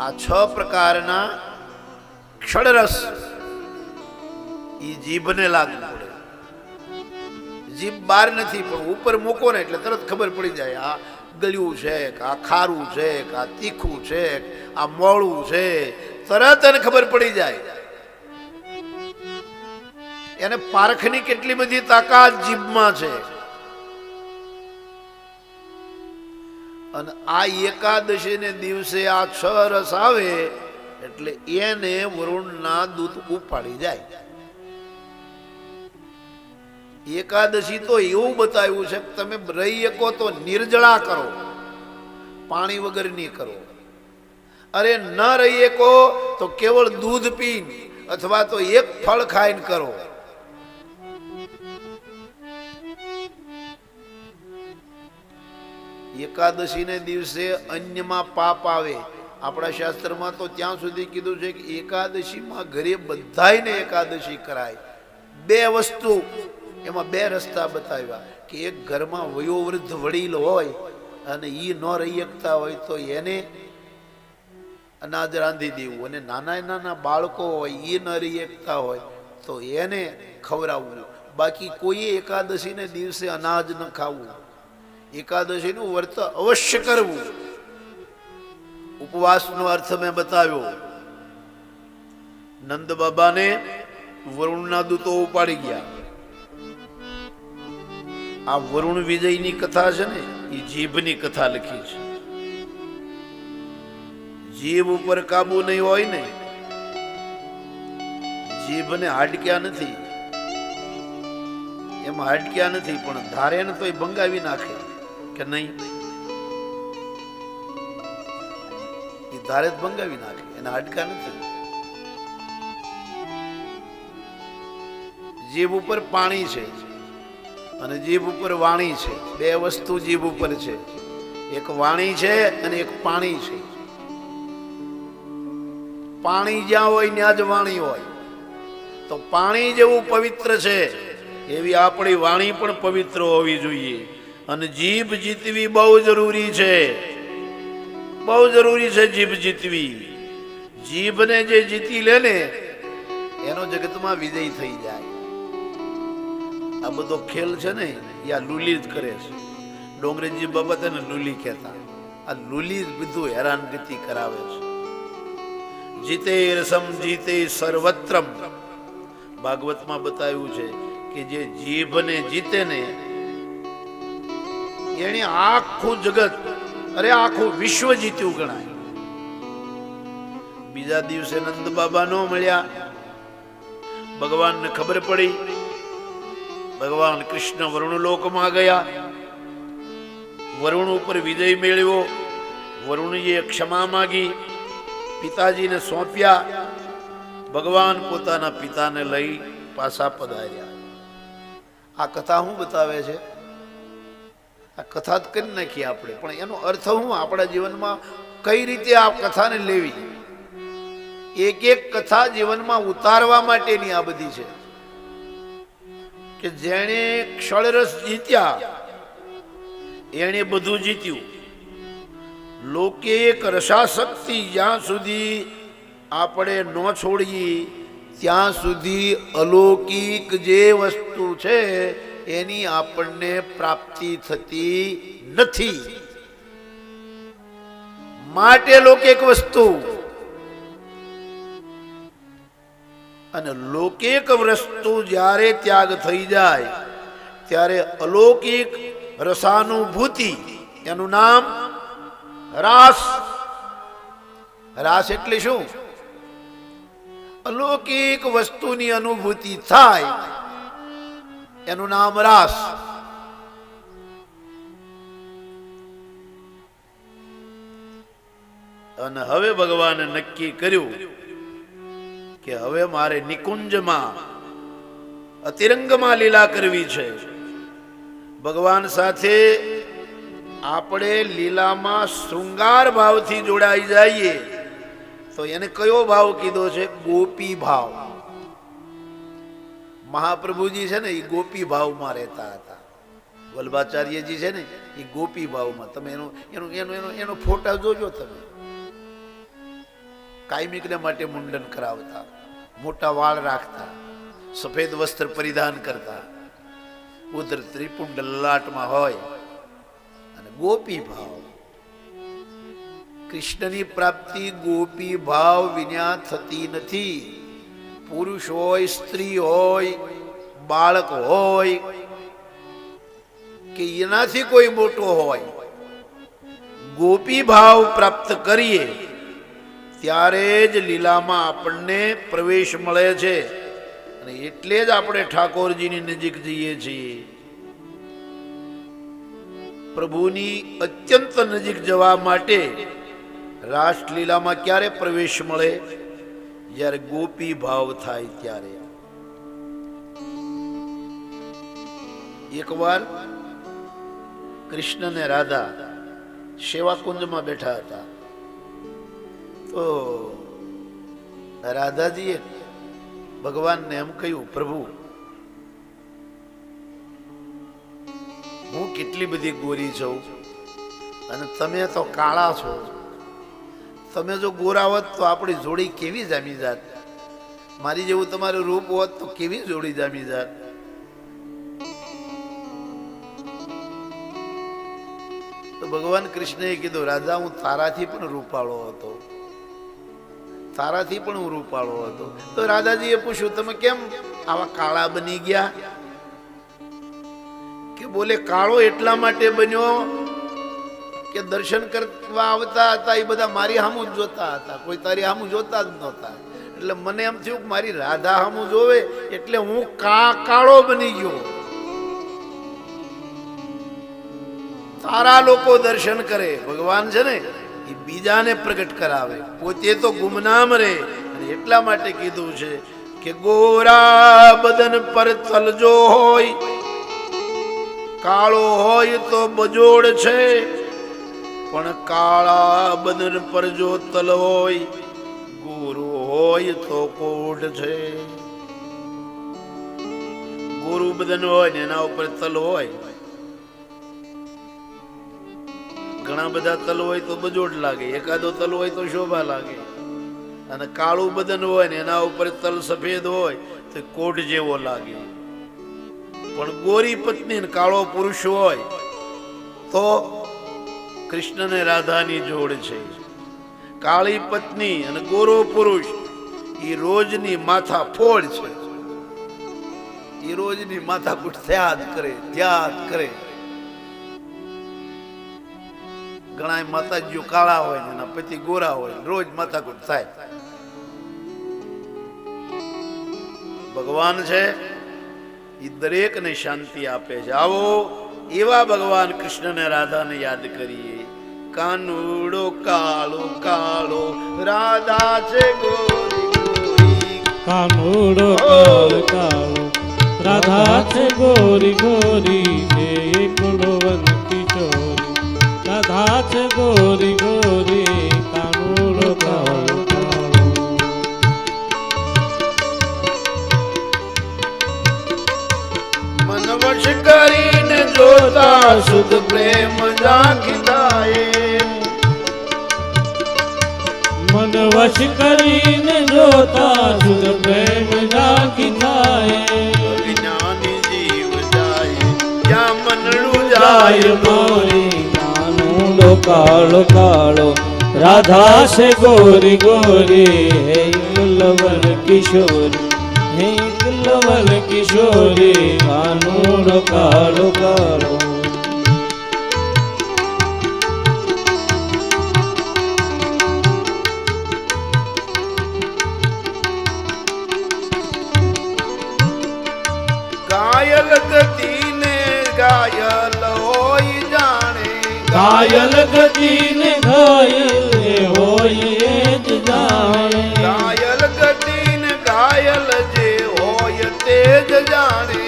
આ 6 પ્રકારના ક્ષળરસ એ જીભને લાગુ પડે. જીભ બહાર નથી, પણ ઉપર મૂકો ને એટલે તરત ખબર પડી જાય આ ગળ્યું છે કે આ ખારું છે કે આ તીખું છે આ મોળું છે. તરત એને ખબર પડી જાય. એને પારખની કેટલી બધી તાકાત જીભમાં છે. અને આ એકાદશી ને દિવસે આ 6 રસ આવે એટલે એને વરુણના દૂત ઉપાડી જાય. એકાદશી તો એવું બતાવ્યું છે કે તમે રહી શકો તો નિર્જળા કરો, પાણી વગરની કરો. અરે ન રહી શકો તો કેવળ દૂધ પીને અથવા તો એક ફળ ખાઈને કરો. એકાદશી ને દિવસે અન્યમાં પાપ આવે. આપણા શાસ્ત્રમાં તો ત્યાં સુધી કીધું છે કે એકાદશીમાં ઘરે બધાયને એકાદશી કરાય. 2 વસ્તુ એમાં 2 રસ્તા બતાવ્યા કે એક ઘરમાં વયોવૃદ્ધ વડીલ હોય અને ઈ ન રહી શકતા હોય તો એને અનાજ રાંધી દેવું, અને નાના નાના બાળકો હોય એ ન રહી શકતા હોય તો એને ખવડાવવું. બાકી કોઈ એકાદશી ને દિવસે અનાજ ન ખાવું. એકાદશીનું વ્રત અવશ્ય કરવું. ઉપવાસનો અર્થ મેં બતાવ્યો. નંદ બાબાને વરુણના દૂતો ઉપાડી ગયા. આ વરુણ વિજયની કથા છે ને એ જીભની કથા લખી છે. જીભ ઉપર કાબુ નહીં હોય ને, જીભને હાડક્યા નથી, એમાં હાડક્યા નથી, પણ ધારે ને તો એ ભંગાવી નાખે કે નહીં? એ ધારે જ ભંગાવી નાખે, એના હાડકા નથી. જીભ ઉપર પાણી છે અને જીભ ઉપર વાણી છે. 2 વસ્તુ જીભ ઉપર છે. એક વાણી છે અને એક પાણી છે. પાણી જ્યાં હોય ત્યાં જ વાણી હોય. તો પાણી જેવું પવિત્ર છે એવી આપણી વાણી પણ પવિત્ર હોવી જોઈએ. અને જીભ જીતવી બહુ જરૂરી છે. બહુ જરૂરી છે જીભ જીતવી. જીભને જે જીતી લે ને એનો જગતમાં વિજય થઈ જાય. આ બધો ખેલ છે ને એ આ લુલી જ કરે છે. ડોંગરેજી બાબા તેને લુલી કહેતા. આ લુલી બધું હેરાનગતિ કરાવે છે. જીતે રસમ જીતે સર્વત્રમ. ભાગવતમાં બતાવ્યું છે કે જે જીભને જીતે ને એને આખું જગત, અરે આખું વિશ્વ જીત્યું ગણાય. બીજા દિવસે નંદ બાબા નો મળ્યા. ભગવાનને ખબર પડી. ભગવાન કૃષ્ણ વરુણલોકમાં ગયા. વરુણ ઉપર વિજય મેળવ્યો. વરુણીએ ક્ષમા માગી, પિતાજીને સોંપ્યા. ભગવાન પોતાના પિતાને લઈ પાછા પધાર્યા. આ કથા શું બતાવે છે? આ કથા જ કરી નાખીએ આપણે, પણ એનો અર્થ શું આપણા જીવનમાં કઈ રીતે આ કથાને લેવી? એક એક કથા જીવનમાં ઉતારવા માટેની આ બધી છે. કે જેણે ક્ષળરસ જીત્યા એણે બધું જીત્યું. લોકે રસાશક્તિ જ્યાં સુધી આપણે ન છોડીએ ત્યાં સુધી અલૌકિક જે વસ્તુ છે એની આપણને પ્રાપ્તિ થતી નથી. માટે લૌકિક વસ્તુ અને લૌકિક વસ્તુ જ્યારે ત્યાગ થઈ જાય ત્યારે અલૌકિક રસાનુભૂતિ, એનું નામ રાસ. રાસ એટલે શું? અલૌકિક વસ્તુની અનુભૂતિ થાય એનું નામ રાસ. અને હવે ભગવાને નક્કી કર્યું કે હવે મારે નિકુંજમાં અતિરંગમાં લીલા કરવી છે. ભગવાન સાથે આપણે લીલામાં શૃંગાર ભાવથી જોડાઈ જઈએ તો એને કયો ભાવ કીધો છે? ગોપી ભાવ. મહાપ્રભુજી છે ને એ ગોપી ભાવમાં રહેતા હતા. વલ્ભાચાર્યજી છે ને એ ગોપી ભાવમાં. તમે એનો ફોટા જોજો. તમે કાયમિકને માટે મુંડન કરાવતા, મોટા વાળ રાખતા, સફેદ વસ્ત્ર પરિધાન કરતા, ઉદર ત્રિપુંડ લલાટમાં હોય અને ગોપી ભાવ. કૃષ્ણની પ્રાપ્તિ ગોપી ભાવ વિના થતી નથી. પુરુષ હોય, સ્ત્રી હોય, બાળક હોય કે એનાથી કોઈ મોટો હોય, ગોપી ભાવ પ્રાપ્ત કરીએ ત્યારે જ લીલામાં આપણને પ્રવેશ મળે છે. અને એટલે જ આપણે ઠાકોરજીની નજીક જઈએ છીએ. પ્રભુની અત્યંત નજીક જવા માટે રાસલીલામાં ક્યારે પ્રવેશ મળે? જ્યારે ગોપી ભાવ થાય ત્યારે. એકવાર કૃષ્ણ ને રાધા સેવા કુંજમાં બેઠા હતા. તો રાધાજીએ ભગવાનને એમ કહ્યું, પ્રભુ હું કેટલી બધી ગોરી છું અને તમે તો કાળા છો. તમે જો ગોરા હોત તો આપણી જોડી કેવી જામી જાત. મારી જેવું તમારું રૂપ હોત તો કેવી જોડી જામી જાત. તો ભગવાન કૃષ્ણએ કીધું, રાધા હું તારાથી પણ રૂપાળો હતો, તારાથી પણ હું રૂપાળો હતો. તો રાધાજીએ પૂછ્યું, તમે કેમ આવા કાળા બની ગયા? કે બોલે કાળો એટલા માટે બન્યો કે દર્શન કરવા આવતા હતા એ બધા મારી સામું જ જોતા હતા, કોઈ તારી સામું જોતા જ નહોતા. એટલે મને એમ થયું કે મારી રાધા સામું જોવે એટલે હું કાળો બની ગયો. તારા લોકો દર્શન કરે, ભગવાન છે ને એ બીજાને પ્રગટ કરાવે, પોતે તો ગુમનામ રહે. અને એટલા માટે કીધું છે કે ગોરા બદન પર તલજો હોય, કાળો હોય તો બજોડ છે, પણ કાળા બદન પર જો તલ હોય, ગોરો હોય તો કોઢ છે. ગોરું બદન હોય ને એના ઉપર તલ હોય, ઘણા બધા તલ હોય તો બજોડ લાગે, એકાદો તલ હોય તો શોભા લાગે. અને કાળું બદન હોય ને એના ઉપર તલ સફેદ હોય તો કોઢ જેવો લાગે. પણ ગોરી પત્ની ને કાળો પુરુષ હોય તો કૃષ્ણ ને રાધાની જોડ છે. કાળી પત્ની અને ગોરો પુરુષ એ રોજની માથા ફોડ છે. એ રોજની માથાકૂટ થયા જ કરે. ઘણા માતાજીઓ કાળા હોય ને એના પતિ ગોરા હોય, રોજ માથાકૂટ થાય. ભગવાન છે એ દરેકને શાંતિ આપે છે. આવો એવા ભગવાન કૃષ્ણ ને રાધાને યાદ કરીએ. કાનુડો કાળો કાળો રાધા છે ગોરી ગોરી. કાનુડો કાળો કાળો રાધા છે ગોરી ગોરી. કુલવન કિશોરી રાધા છે ગોરી ગોરી. કાનુડો કાળો કાળો. મન વશ કરીને જોતા શુદ્ધ પ્રેમ જાગી જાય. મન વશ કરીને જોતા શુદ્ધ પ્રેમ જાગી થાય. જ્ઞાની જીવ જાય જ્યાં મનડું જાય. જાય મોરી કાનુડો કાળો કાળો રાધા છે ગોરી ગોરી. હે કુલવન કિશોરી હે કુલવન કિશોરી. કાનુડો કાળો કાળો. ઘાયલ ગતિને ઘાયલ હોય જાણે. ઘાયલ ગતિને ઘાયલ હોય એ જ જાણે. ઘાયલ ગતિને ઘાયલ જે હોય તે જ જાણે.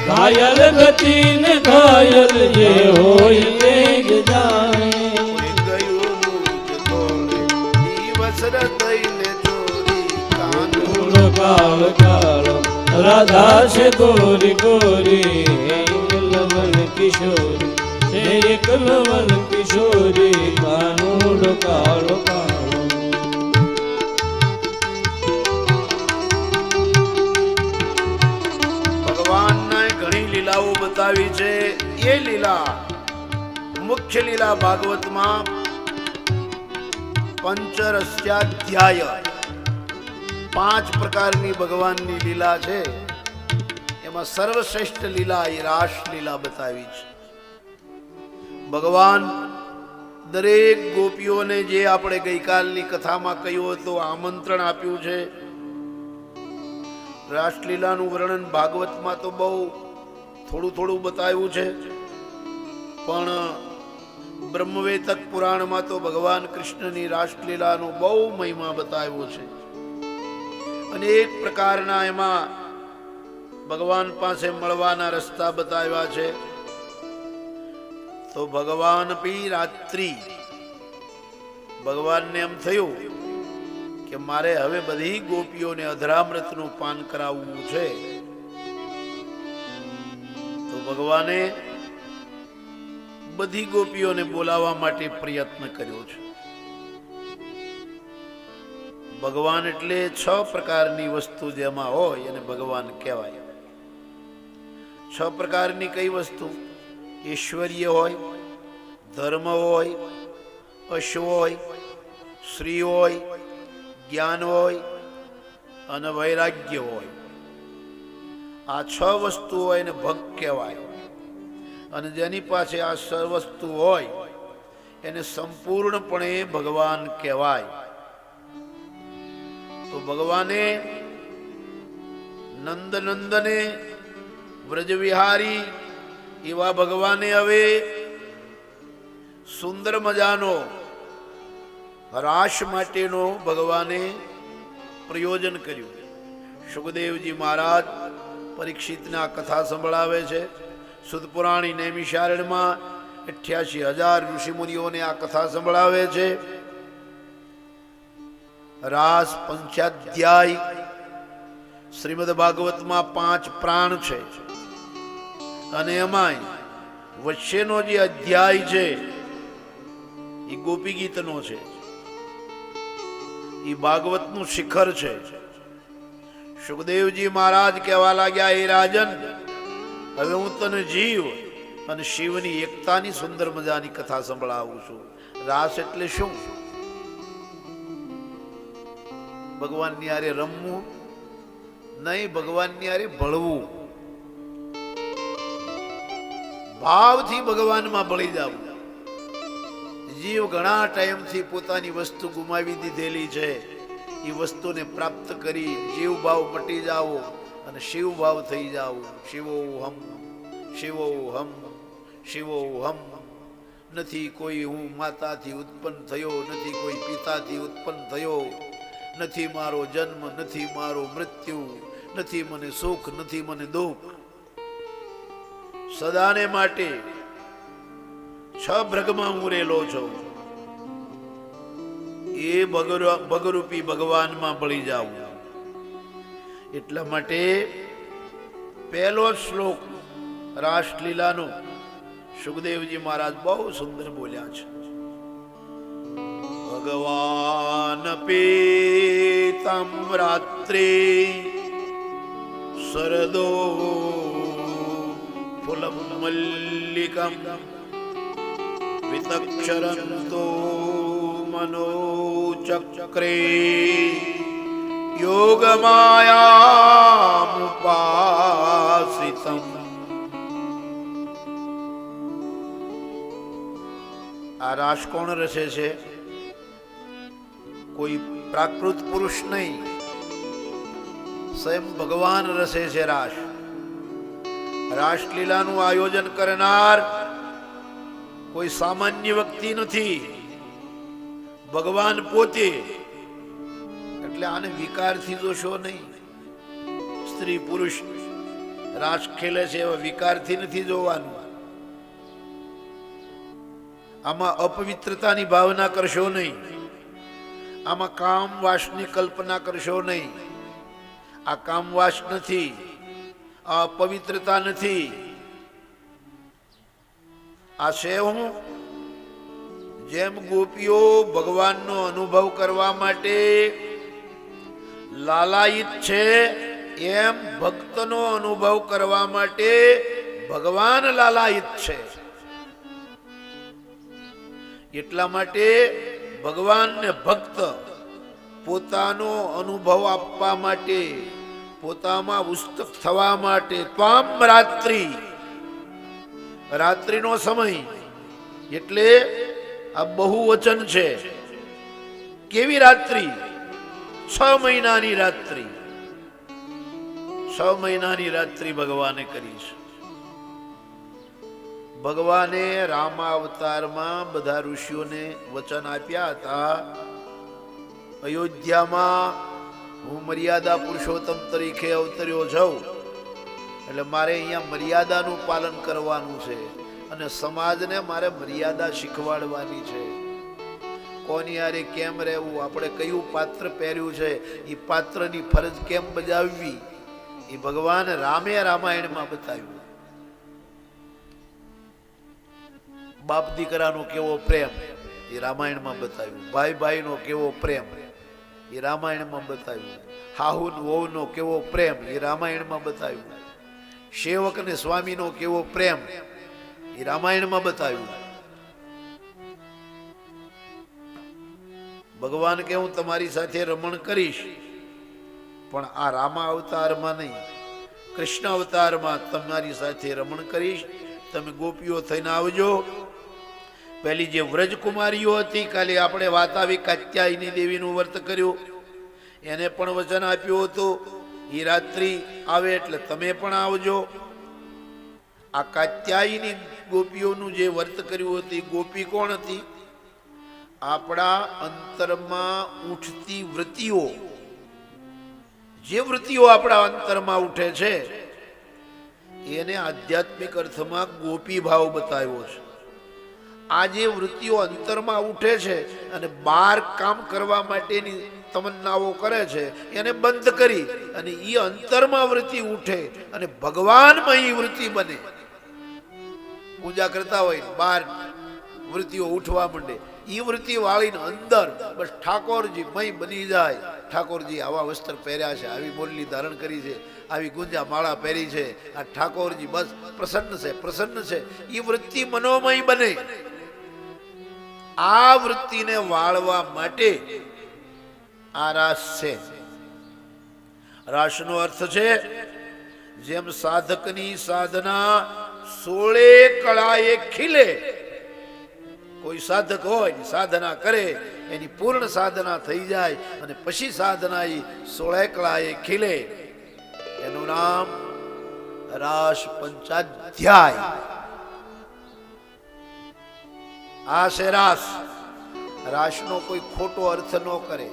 ઘાયલ ગતિને ઘાયલ જે હોય તે જ જાણે. કોઈ ગયું મુજ તોડે દિવસ હૃદયને ચોરી. કાનુડો કાળો કાળો રાધા છે ગોરી ગોરી. હે કુલવન કિશોરી હે કુલવન કિશોરી. કાનુડો કાળો કાળો. ભગવાનને ઘણી લીલાઓ બતાવી છે. એ લીલા મુખ્ય લીલા ભાગવતમાં પંચરસ્યાધ્યાય 5 પ્રકારની ભગવાનની લીલા છે. એમાં સર્વશ્રેષ્ઠ લીલા એ રાસ લીલા બતાવી છે. ભગવાન દરેક ગોપીઓને જે આપણે ગઈકાલની કથામાં કહ્યું હતું આમંત્રણ આપ્યું છે. રાસલીલાનું વર્ણન ભાગવતમાં તો બહુ થોડું બતાવ્યું છે, પણ બ્રહ્મવેતક પુરાણમાં તો ભગવાન કૃષ્ણની રાસલીલાનો બહુ મહિમા બતાવ્યો છે. અનેક પ્રકારના એમાં ભગવાન પાસે મળવાના રસ્તા બતાવ્યા છે. તો ભગવાન પી રાત્રિ ભગવાનને એમ થયું કે મારે હવે બધી ગોપીઓને અધરામૃતનું પાન કરાવવું છે. તો ભગવાને બધી ગોપીઓને બોલાવવા માટે પ્રયત્ન કર્યો છે. ભગવાન એટલે 6 પ્રકારની વસ્તુ જેમાં હોય એને ભગવાન કહેવાય. 6 પ્રકારની કઈ વસ્તુ? ઈશ્વરીય હોય, ધર્મ હોય, અશ્વ હોય, શ્રી હોય, જ્ઞાન હોય અને વૈરાગ્ય હોય. આ 6 વસ્તુ હોય એને ભક્ત કહેવાય. અને જેની પાસે આ 6 વસ્તુ હોય એને સંપૂર્ણપણે ભગવાન કહેવાય. તો ભગવાને નંદનંદને વ્રજવિહારી એવા ભગવાને હવે સુંદર મજાનો રાસ માટેનો ભગવાને પ્રયોજન કર્યું. સુખદેવજી મહારાજ પરીક્ષિતના કથા સંભળાવે છે. સુદ પુરાણી નૈમિષારણ્યમાં 88,000 ઋષિમુનિઓને આ કથા સંભળાવે છે. રાસ પંચાધ્યાય શ્રીમદ ભાગવતમાં 5 પ્રાણ છે અને એમાંય વચ્ચેનો જે અધ્યાય છે એ ગોપી ગીતનો છે. એ ભાગવતનું શિખર છે. સુખદેવજી મહારાજ કહેવા લાગ્યા, હે રાજન, હવે હું તને જીવ અને શિવની એકતાની સુંદર મજાની કથા સંભળાવું છું. રાસ એટલે શું? ભગવાનની હારે રમવું નહીં, ભગવાનની હારે ભળવું, ભાવથી ભગવાનમાં ભળી જવું. જીવ ઘણા ટાઈમથી પોતાની વસ્તુ ગુમાવી દીધેલી છે, એ વસ્તુને પ્રાપ્ત કરી જીવ ભાવ મટી જાવો અને શિવ ભાવ થઈ જાવ. શિવોહમ શિવોહમ શિવોહમ. નથી કોઈ હું માતાથી ઉત્પન્ન થયો, નથી કોઈ પિતાથી ઉત્પન્ન થયો, નથી મારો જન્મ, નથી મારો મૃત્યુ, નથી મને સુખ, નથી મને દુઃખ. સદાને માટે છ ભ્રગમાં હું રેલો છું. એ ભગરૂપી ભગવાનમાં ભળી જાવ. એટલા માટે પહેલો શ્લોક રાસલીલાનો સુખદેવજી મહારાજ બહુ સુંદર બોલ્યા છે. ભગવાન પીતમ રાત્રે શરદો ફુલમ મલ્લિકમ વિતક્ષરંતો મનોચક્રે યોગમાયામુપાસિતમ. આ રાસ કોણ રચે છે? કોઈ પ્રાકૃત પુરુષ નહીં, સ્વયં ભગવાન રચે છે રાસ. રાસલીલાનું આયોજન કરનાર કોઈ સામાન્ય વ્યક્તિ નથી, ભગવાન પોતે. એટલે આને વિકારથી જોશો નહીં. સ્ત્રી પુરુષ રાસ ખેલે છે એવા વિકારથી નથી જોવાનું. આમાં અપવિત્રતાની ભાવના કરશો નહીં, આમાં કામવાસની કલ્પના કરશો નહીં. આ કામવાસ નથી, આ પવિત્રતા નથી. આ છે હું જેમ ગોપીઓ ભગવાનનો અનુભવ કરવા માટે લાલાયિત છે, એમ ભક્તનો અનુભવ કરવા માટે ભગવાન લાલાયિત છે. એટલા માટે ભગવાનને ભક્ત પોતાનો અનુભવ આપવા માટે, પોતામાં ઉસ્તક થવા માટે ત્વામ રાત્રિ, રાત્રિનો સમય એટલે આ બહુવચન છે. કેવી રાત્રિ? 6 મહિનાની રાત્રિ. 6 મહિનાની રાત્રિ ભગવાને કરી છે. ભગવાને રામા અવતારમાં બધા ઋષિઓને વચન આપ્યા હતા, અયોધ્યામાં હું મર્યાદા પુરુષોત્તમ તરીકે અવતર્યો છું, એટલે મારે અહીંયા મર્યાદાનું પાલન કરવાનું છે અને સમાજને મારે મર્યાદા શીખવાડવાની છે. કોની હારે કેમ રહેવું, આપણે કયું પાત્ર પહેર્યું છે, એ પાત્રની ફરજ કેમ બજાવવી, એ ભગવાન રામે રામાયણમાં બતાવ્યું. બાપ દીકરાનો કેવો પ્રેમ એ રામાયણમાં બતાવ્યું. ભાઈ ભાઈનો કેવો પ્રેમ એ રામાયણમાં બતાવ્યું. હાહુ વહુનો કેવો પ્રેમ એ રામાયણમાં બતાવ્યું. સેવક ને સ્વામીનો કેવો પ્રેમ એ રામાયણમાં બતાવ્યું. ભગવાન કે હું તમારી સાથે રમણ કરીશ, પણ આ રામા અવતારમાં નહીં, કૃષ્ણ અવતારમાં તમારી સાથે રમણ કરીશ. તમે ગોપીઓ થઈને આવજો. પહેલી જે વ્રજકુમારીઓ હતી, કાલે આપણે વાત આવી કાત્યાયની દેવીનું વ્રત કર્યું, એને પણ વચન આપ્યું હતું એ રાત્રિ આવે એટલે તમે પણ આવજો. આ કાત્યાયની ગોપીઓનું જે વ્રત કર્યું હતું, ગોપી કોણ હતી? આપણા અંતરમાં ઉઠતી વૃત્તિઓ, જે વૃત્તિઓ આપણા અંતરમાં ઉઠે છે એને આધ્યાત્મિક અર્થમાં ગોપી ભાવ બતાવ્યો છે. આ જે વૃત્તિઓ અંતરમાં ઉઠે છે અને બહાર કામ કરવા માટેની તમન્નાઓ કરે છે, એને બંધ કરી અને એ અંતરમાં વૃત્તિ ઉઠે અને ભગવાનમાં એ વૃત્તિ બને. પૂજા કરતા હોય, બહાર વૃત્તિઓ ઉઠવા માંડે, એ વૃત્તિ વાળીને અંદર બસ ઠાકોરજી મય બની જાય. ઠાકોરજી આવા વસ્ત્ર પહેર્યા છે, આવી બોલી ધારણ કરી છે, આવી ગુંજા માળા પહેરી છે, આ ઠાકોરજી બસ પ્રસન્ન છે, પ્રસન્ન છે. એ વૃત્તિ મનોમય બને. આ વૃત્તિને વાળવા માટે આ રાસ છે. રાસનો અર્થ છે જેમ સાધકની સાધના 16 કળાએ ખીલે. કોઈ સાધક હોય સાધના કરે, એની પૂર્ણ સાધના થઈ જાય અને પછી સાધના એ 16 કળાએ ખીલે, એનું નામ રાસ પંચાધ્યાય. આ છે રાસ. રાસનો કોઈ ખોટો અર્થ ન કરે.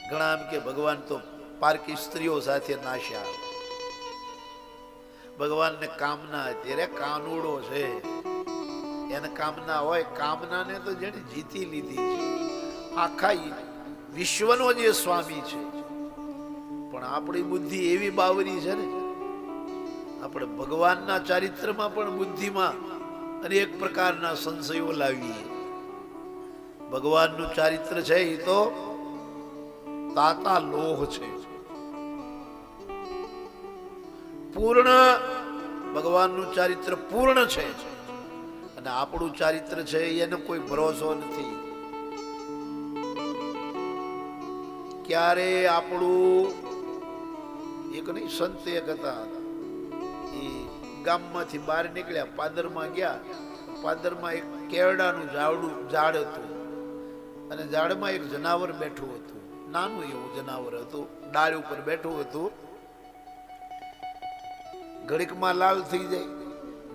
ઘણા એમ કે ભગવાન તો પારકી સ્ત્રીઓ સાથે નાશ્યા, ભગવાનને કામના હતી. અરે કાનુડો છે, એને કામના હોય? કામનાને તો જેને જીતી લીધી છે, આખા વિશ્વનો જે સ્વામી છે. પણ આપણી બુદ્ધિ એવી બાવરી છે ને, આપણે ભગવાનના ચારિત્રમાં પણ બુદ્ધિમાં અનેક પ્રકારના સંશયો લાવીએ. ભગવાનનું ચારિત્ર છે એ તો તાતા લોહ છે, પૂર્ણ. ભગવાનનું ચારિત્ર પૂર્ણ છે અને આપણું ચારિત્ર છે એનો કોઈ ભરોસો નથી. ક્યારે આપણું એક નહીં, સંત એક હતા, એ ગામમાંથી બહાર નીકળ્યા, પાદરમાં ગયા. પાદરમાં એક કેળડાનું ઝાડ હતું અને ઝાડમાં એક જનાવર બેઠું હતું. નાનું એવું જનાવર હતું, ડાળ ઉપર બેઠું હતું. ઘડીકમાં લાલ થઈ જાય,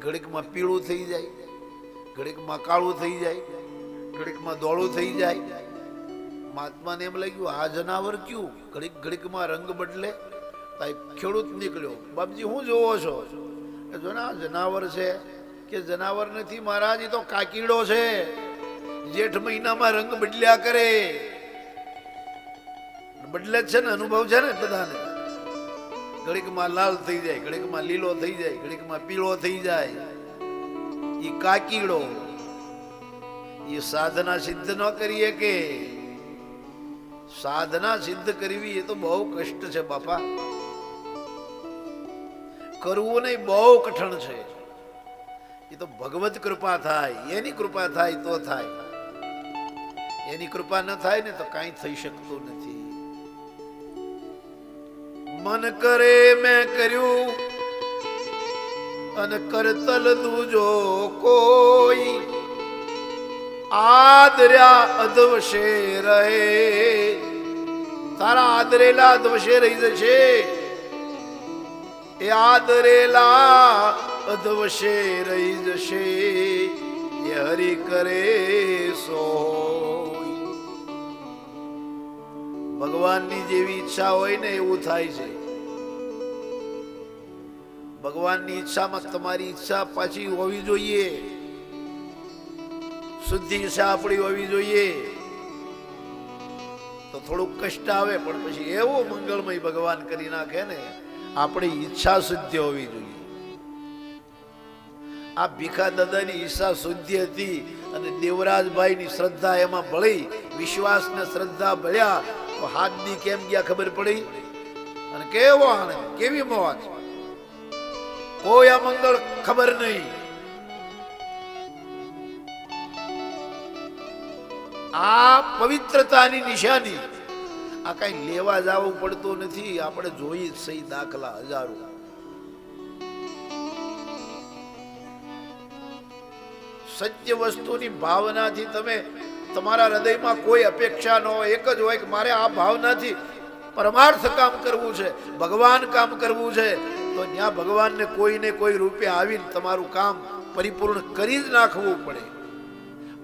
ઘડીકમાં પીળું થઈ જાય, ઘડીકમાં કાળું થઈ જાય, ઘડીકમાં ધોળું થઈ જાય. મહાત્માને એમ લાગ્યું આ જનાવર ક્યું? ઘડીકમાં રંગ બદલે. ખેડૂત નીકળ્યો, બાપજી શું જોવો છો? જો ને આ જનાવર છે. કે જનાવર નથી મહારાજ, એ તો કાકીડો છે, જેઠ મહિનામાં રંગ બદલ્યા કરે. બદલે જ છે ને, અનુભવ છે ને બધાને. ઘડીકમાં લાલ થઈ જાય, ઘડીકમાં લીલો થઈ જાય, ઘડીકમાં પીળો થઈ જાય. એ કાકીડો. એ સાધના સિદ્ધ ન કરીએ કે? સાધના સિદ્ધ કરવી એ તો બહુ કષ્ટ છે બાપા. કરવું નહીં બહુ કઠણ છે. એ તો ભગવત કૃપા થાય, એની કૃપા થાય તો થાય. એની કૃપા ન થાય ને તો કાંઈ થઈ શકતું નથી. મન કરે મેં કર્યું અને કરતલ દૂજો કોઈ, આદર્યા અધવશે રહે. તારા આદરેલા અધવશે રહી જશે. એ આદરેલા અધવશે રહી જશે. એ હરિ કરે સો. ભગવાનની જેવી ઈચ્છા હોય ને એવું થાય છે. ભગવાનની ઈચ્છામાં તમારી ઈચ્છા પાછી હોવી જોઈએ, શુદ્ધ ઈચ્છા આપણી હોવી જોઈએ. તો થોડુંક કષ્ટ આવે પણ પછી એવો મંગળમય ભગવાન કરી નાખે ને. આપણી ઈચ્છા શુદ્ધ હોવી જોઈએ. આ ભીખા દાદાની ઈચ્છા શુદ્ધ હતી અને દેવરાજભાઈની શ્રદ્ધા એમાં ભળી, વિશ્વાસ ને શ્રદ્ધા ભળ્યા તો હાથ દી કેમ ગયા ખબર પડી. અને કેવો આનંદ, કેવી મોજ. કોઈ આ મંગળ ખબર નહીં. આ પવિત્રતાની નિશાની. આ કઈ લેવા જવું પડતું નથી, આપણે જોઈ સહી દાખલા હજારો. સત્ય વસ્તુની ભાવનાથી તમે તમારા હૃદયમાં કોઈ અપેક્ષા ન હોય, એક જ હોય કે મારે આ ભાવનાથી પરમાર્થ કામ કરવું છે, ભગવાન કામ કરવું છે, તો ત્યાં ભગવાનને કોઈને કોઈ રૂપે આવીને તમારું કામ પરિપૂર્ણ કરી જ નાખવું પડે.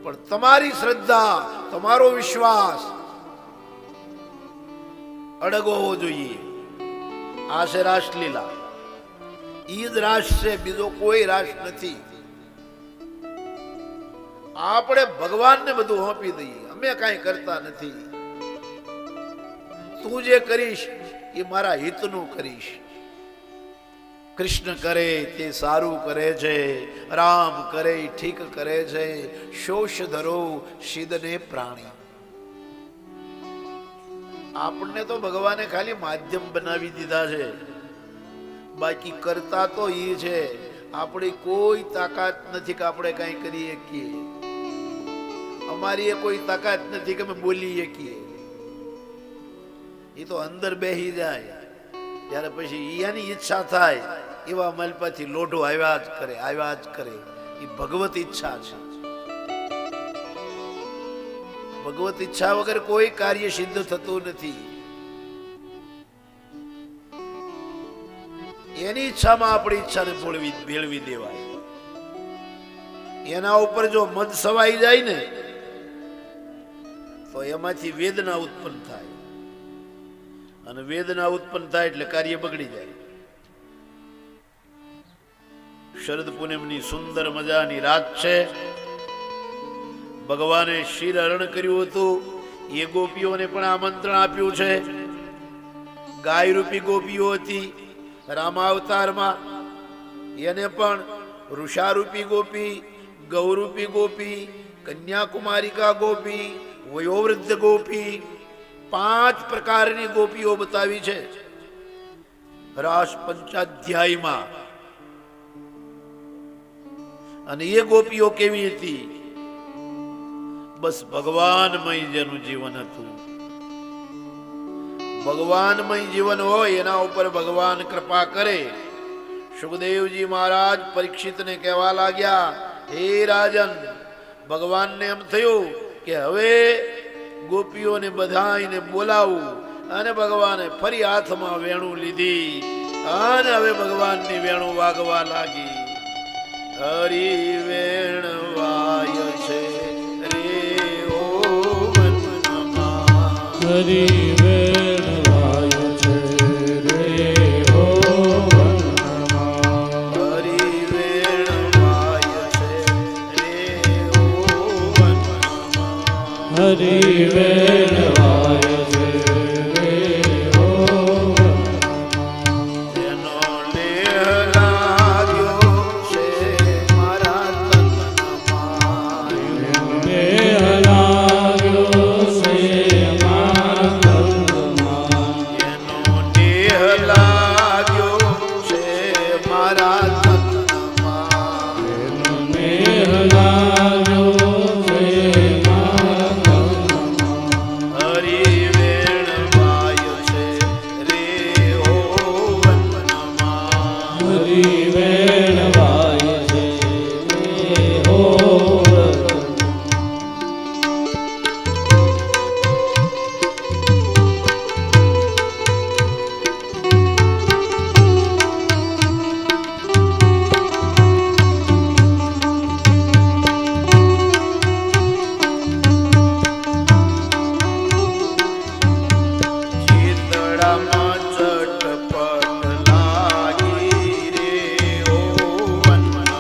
પણ તમારી શ્રદ્ધા, તમારો વિશ્વાસ અડગ હોવો જોઈએ. આ છે રાસલીલા. ઈ જ રાસ છે, બીજો કોઈ રાસ નથી. આપણે ભગવાનને બધું સોંપી દઈએ, અમે કાંઈ કરતા નથી. તું જે કરીશ એ મારા હિતનું કરીશ. કૃષ્ણ કરે તે સારું કરે છે, રામ કરે ઠીક કરે છે. શોષ ધરો શીદને પ્રાણી. આપણને તો ભગવાને ખાલી માધ્યમ બનાવી દીધા છે, બાકી કરતા તો એ છે. આપણી કોઈ તાકાત નથી કે આપણે કઈ કરી શકીએ. અમારી એ કોઈ તાકાત નથી કે અમે બોલી શકીએ. એ તો અંદર બેસી જાય ત્યારે પછી એની ઈચ્છા થાય એવા મલપાથી લોઢો આવ્યા જ કરે, આવ્યા જ કરે. એ ભગવત ઈચ્છા છે. ભગવત ઈચ્છા વગર કોઈ કાર્ય સિદ્ધ થતું નથી. એની ઈચ્છામાં આપણી ઈચ્છાને ભેળવી દેવાય. એના ઉપર જો મદ સવાઈ જાય ને તો એમાંથી વેદના ઉત્પન્ન થાય, અને વેદના ઉત્પન્ન થાય એટલે કાર્ય બગડી જાય. શરદ પૂનમની સુંદર મજાની રાત છે. ભગવાને શિર હરણ કર્યું હતું. એ ગોપીઓને પણ આમંત્રણ આપ્યું છે. ગાય રૂપી ગોપીઓ હતી રામાવતારમાં, એને પણ ઋષારૂપી ગોપી, ગૌરૂપી ગોપી, કન્યાકુમારિકા ગોપી, વયોવૃદ્ધ ગોપી, 5 પ્રકારની ગોપીઓ બતાવી છે રાસ પંચાધ્યાયમાં. અને એ ગોપીઓ કેવી હતી? બસ ભગવાનમય જેનું જીવન હતું. ભગવાનમય જીવન હોય એના ઉપર ભગવાન કૃપા કરે. સુખદેવજી મહારાજ પરીક્ષિતને કહેવા લાગ્યા, હે રાજન, ભગવાનને એમ થયું કે હવે ગોપીઓને બધાઈને બોલાવું. અને ભગવાને ફરી હાથમાં વેણું લીધી અને હવે ભગવાનની વેણું વાગવા લાગી. હરી વેણ વાય છે રે ઓ વનમાં, હરી વેણ વાય છે રે ઓ વનમાં, હરી વેણ વાય છે રે ઓ વનમાં, હરી વેણ વાય છે રે ઓ વનમાં. તેનો લેહ લાગ્યો છે મારા તનમાં, દેહ લાગ્યો છે મારા તનમાં, એનો દેહ લાગ્યો છે મારા તનમાં, દેહ લાગ્યો છે મારા તનમાં. હરી વેણ વાય છે રે ઓ વનમાં, હરી વેણ વાય છે રે ઓ વનમાં. ચિતડામાં ચટપટ લાગી રે ઓ વનમાં,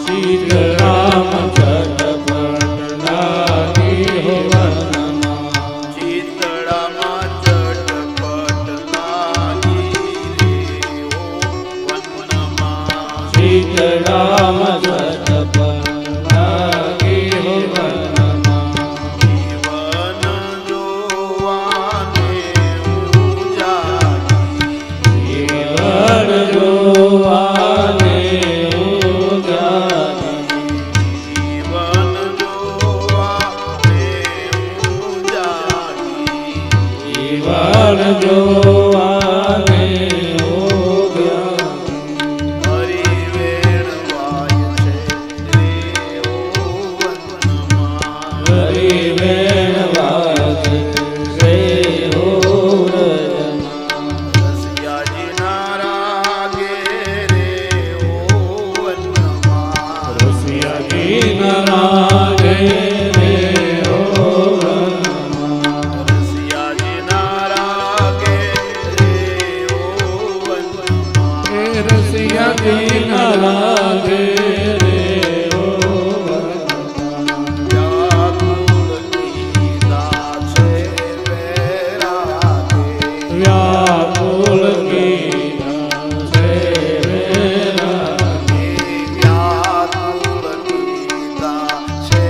સીતારામ ચટપટ લાગી હો વનમાં, ચિતડામાં ચટપટ લાગી રે ઓ વનમાં, સીતારામ ચટપટ લાગી હો વનમાં. જીવન જોવાને હું જાગી, જીવન જોવાને હું જાગી, જીવન જોવાને હું જાગી, જીવન જોવાને હું જાગી. હરી વેણ વાય છે રે ઓ વનમાં, હરી વેણ વાય છે રે ઓ વનમાં. રસિયાજીના રાગે રે ઓ વનમાં, રસિયાજીના રાગે રે ઓ વનમાં, રસિયાજીના રાગે રે ઓ વનમાં, હે રસિયાજીના રાગે રે ઓ વ્યાકુળ કીધા છે વેરાગે, વ્યાકુળ કીધા છે વેરાગે, વ્યાકુળ કીધા છે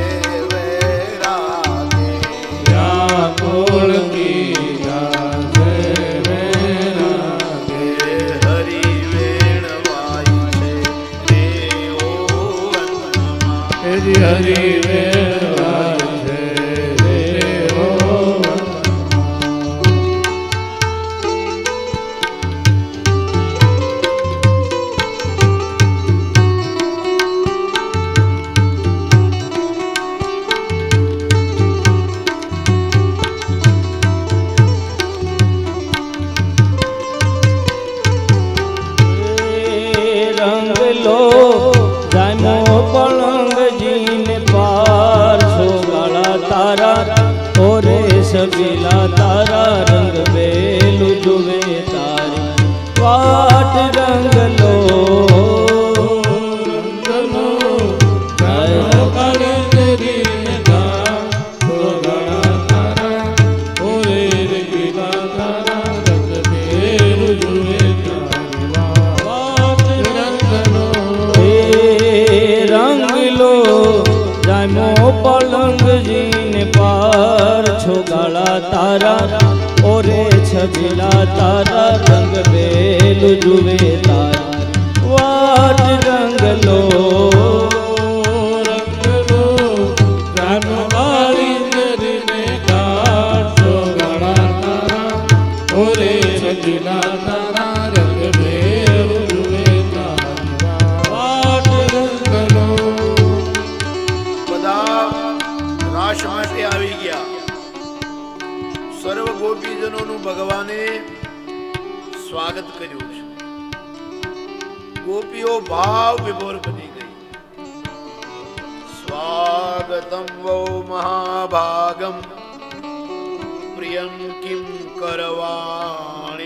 વેરાગે, વ્યાકુળ કીધા રામજી હરિ વેણવાય છે રે હો સબીલા તારા રંગ બેલું જુએ તારી વાટ રંગલો પલંગજીને પાર છોગાળા તારા ઓરે છબીલા તારા રંગ બેલું જુએ તારા વાટ રંગલો રંગલો રામવાળી કરીને કાઢ છોગાળા તારા ઓરે છબીલા તારા રંગ બેલું જુએ તારા વાટ રંગલો રાસ માટે આવી ગયા. સર્વ ગોપીજનોનું ભગવાને સ્વાગત કર્યું છે. ગોપીઓ ભાવ વિભોર બની ગઈ. સ્વાગતમ વો મહાભાગમ પ્રિયમ કિમ કરવાણીવ્ય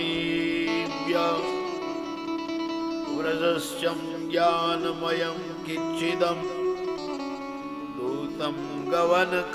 વ્રજસ્યમ જ્ઞાનમયમ કિચ્છિદમ દૂતમ ગવનકારકમ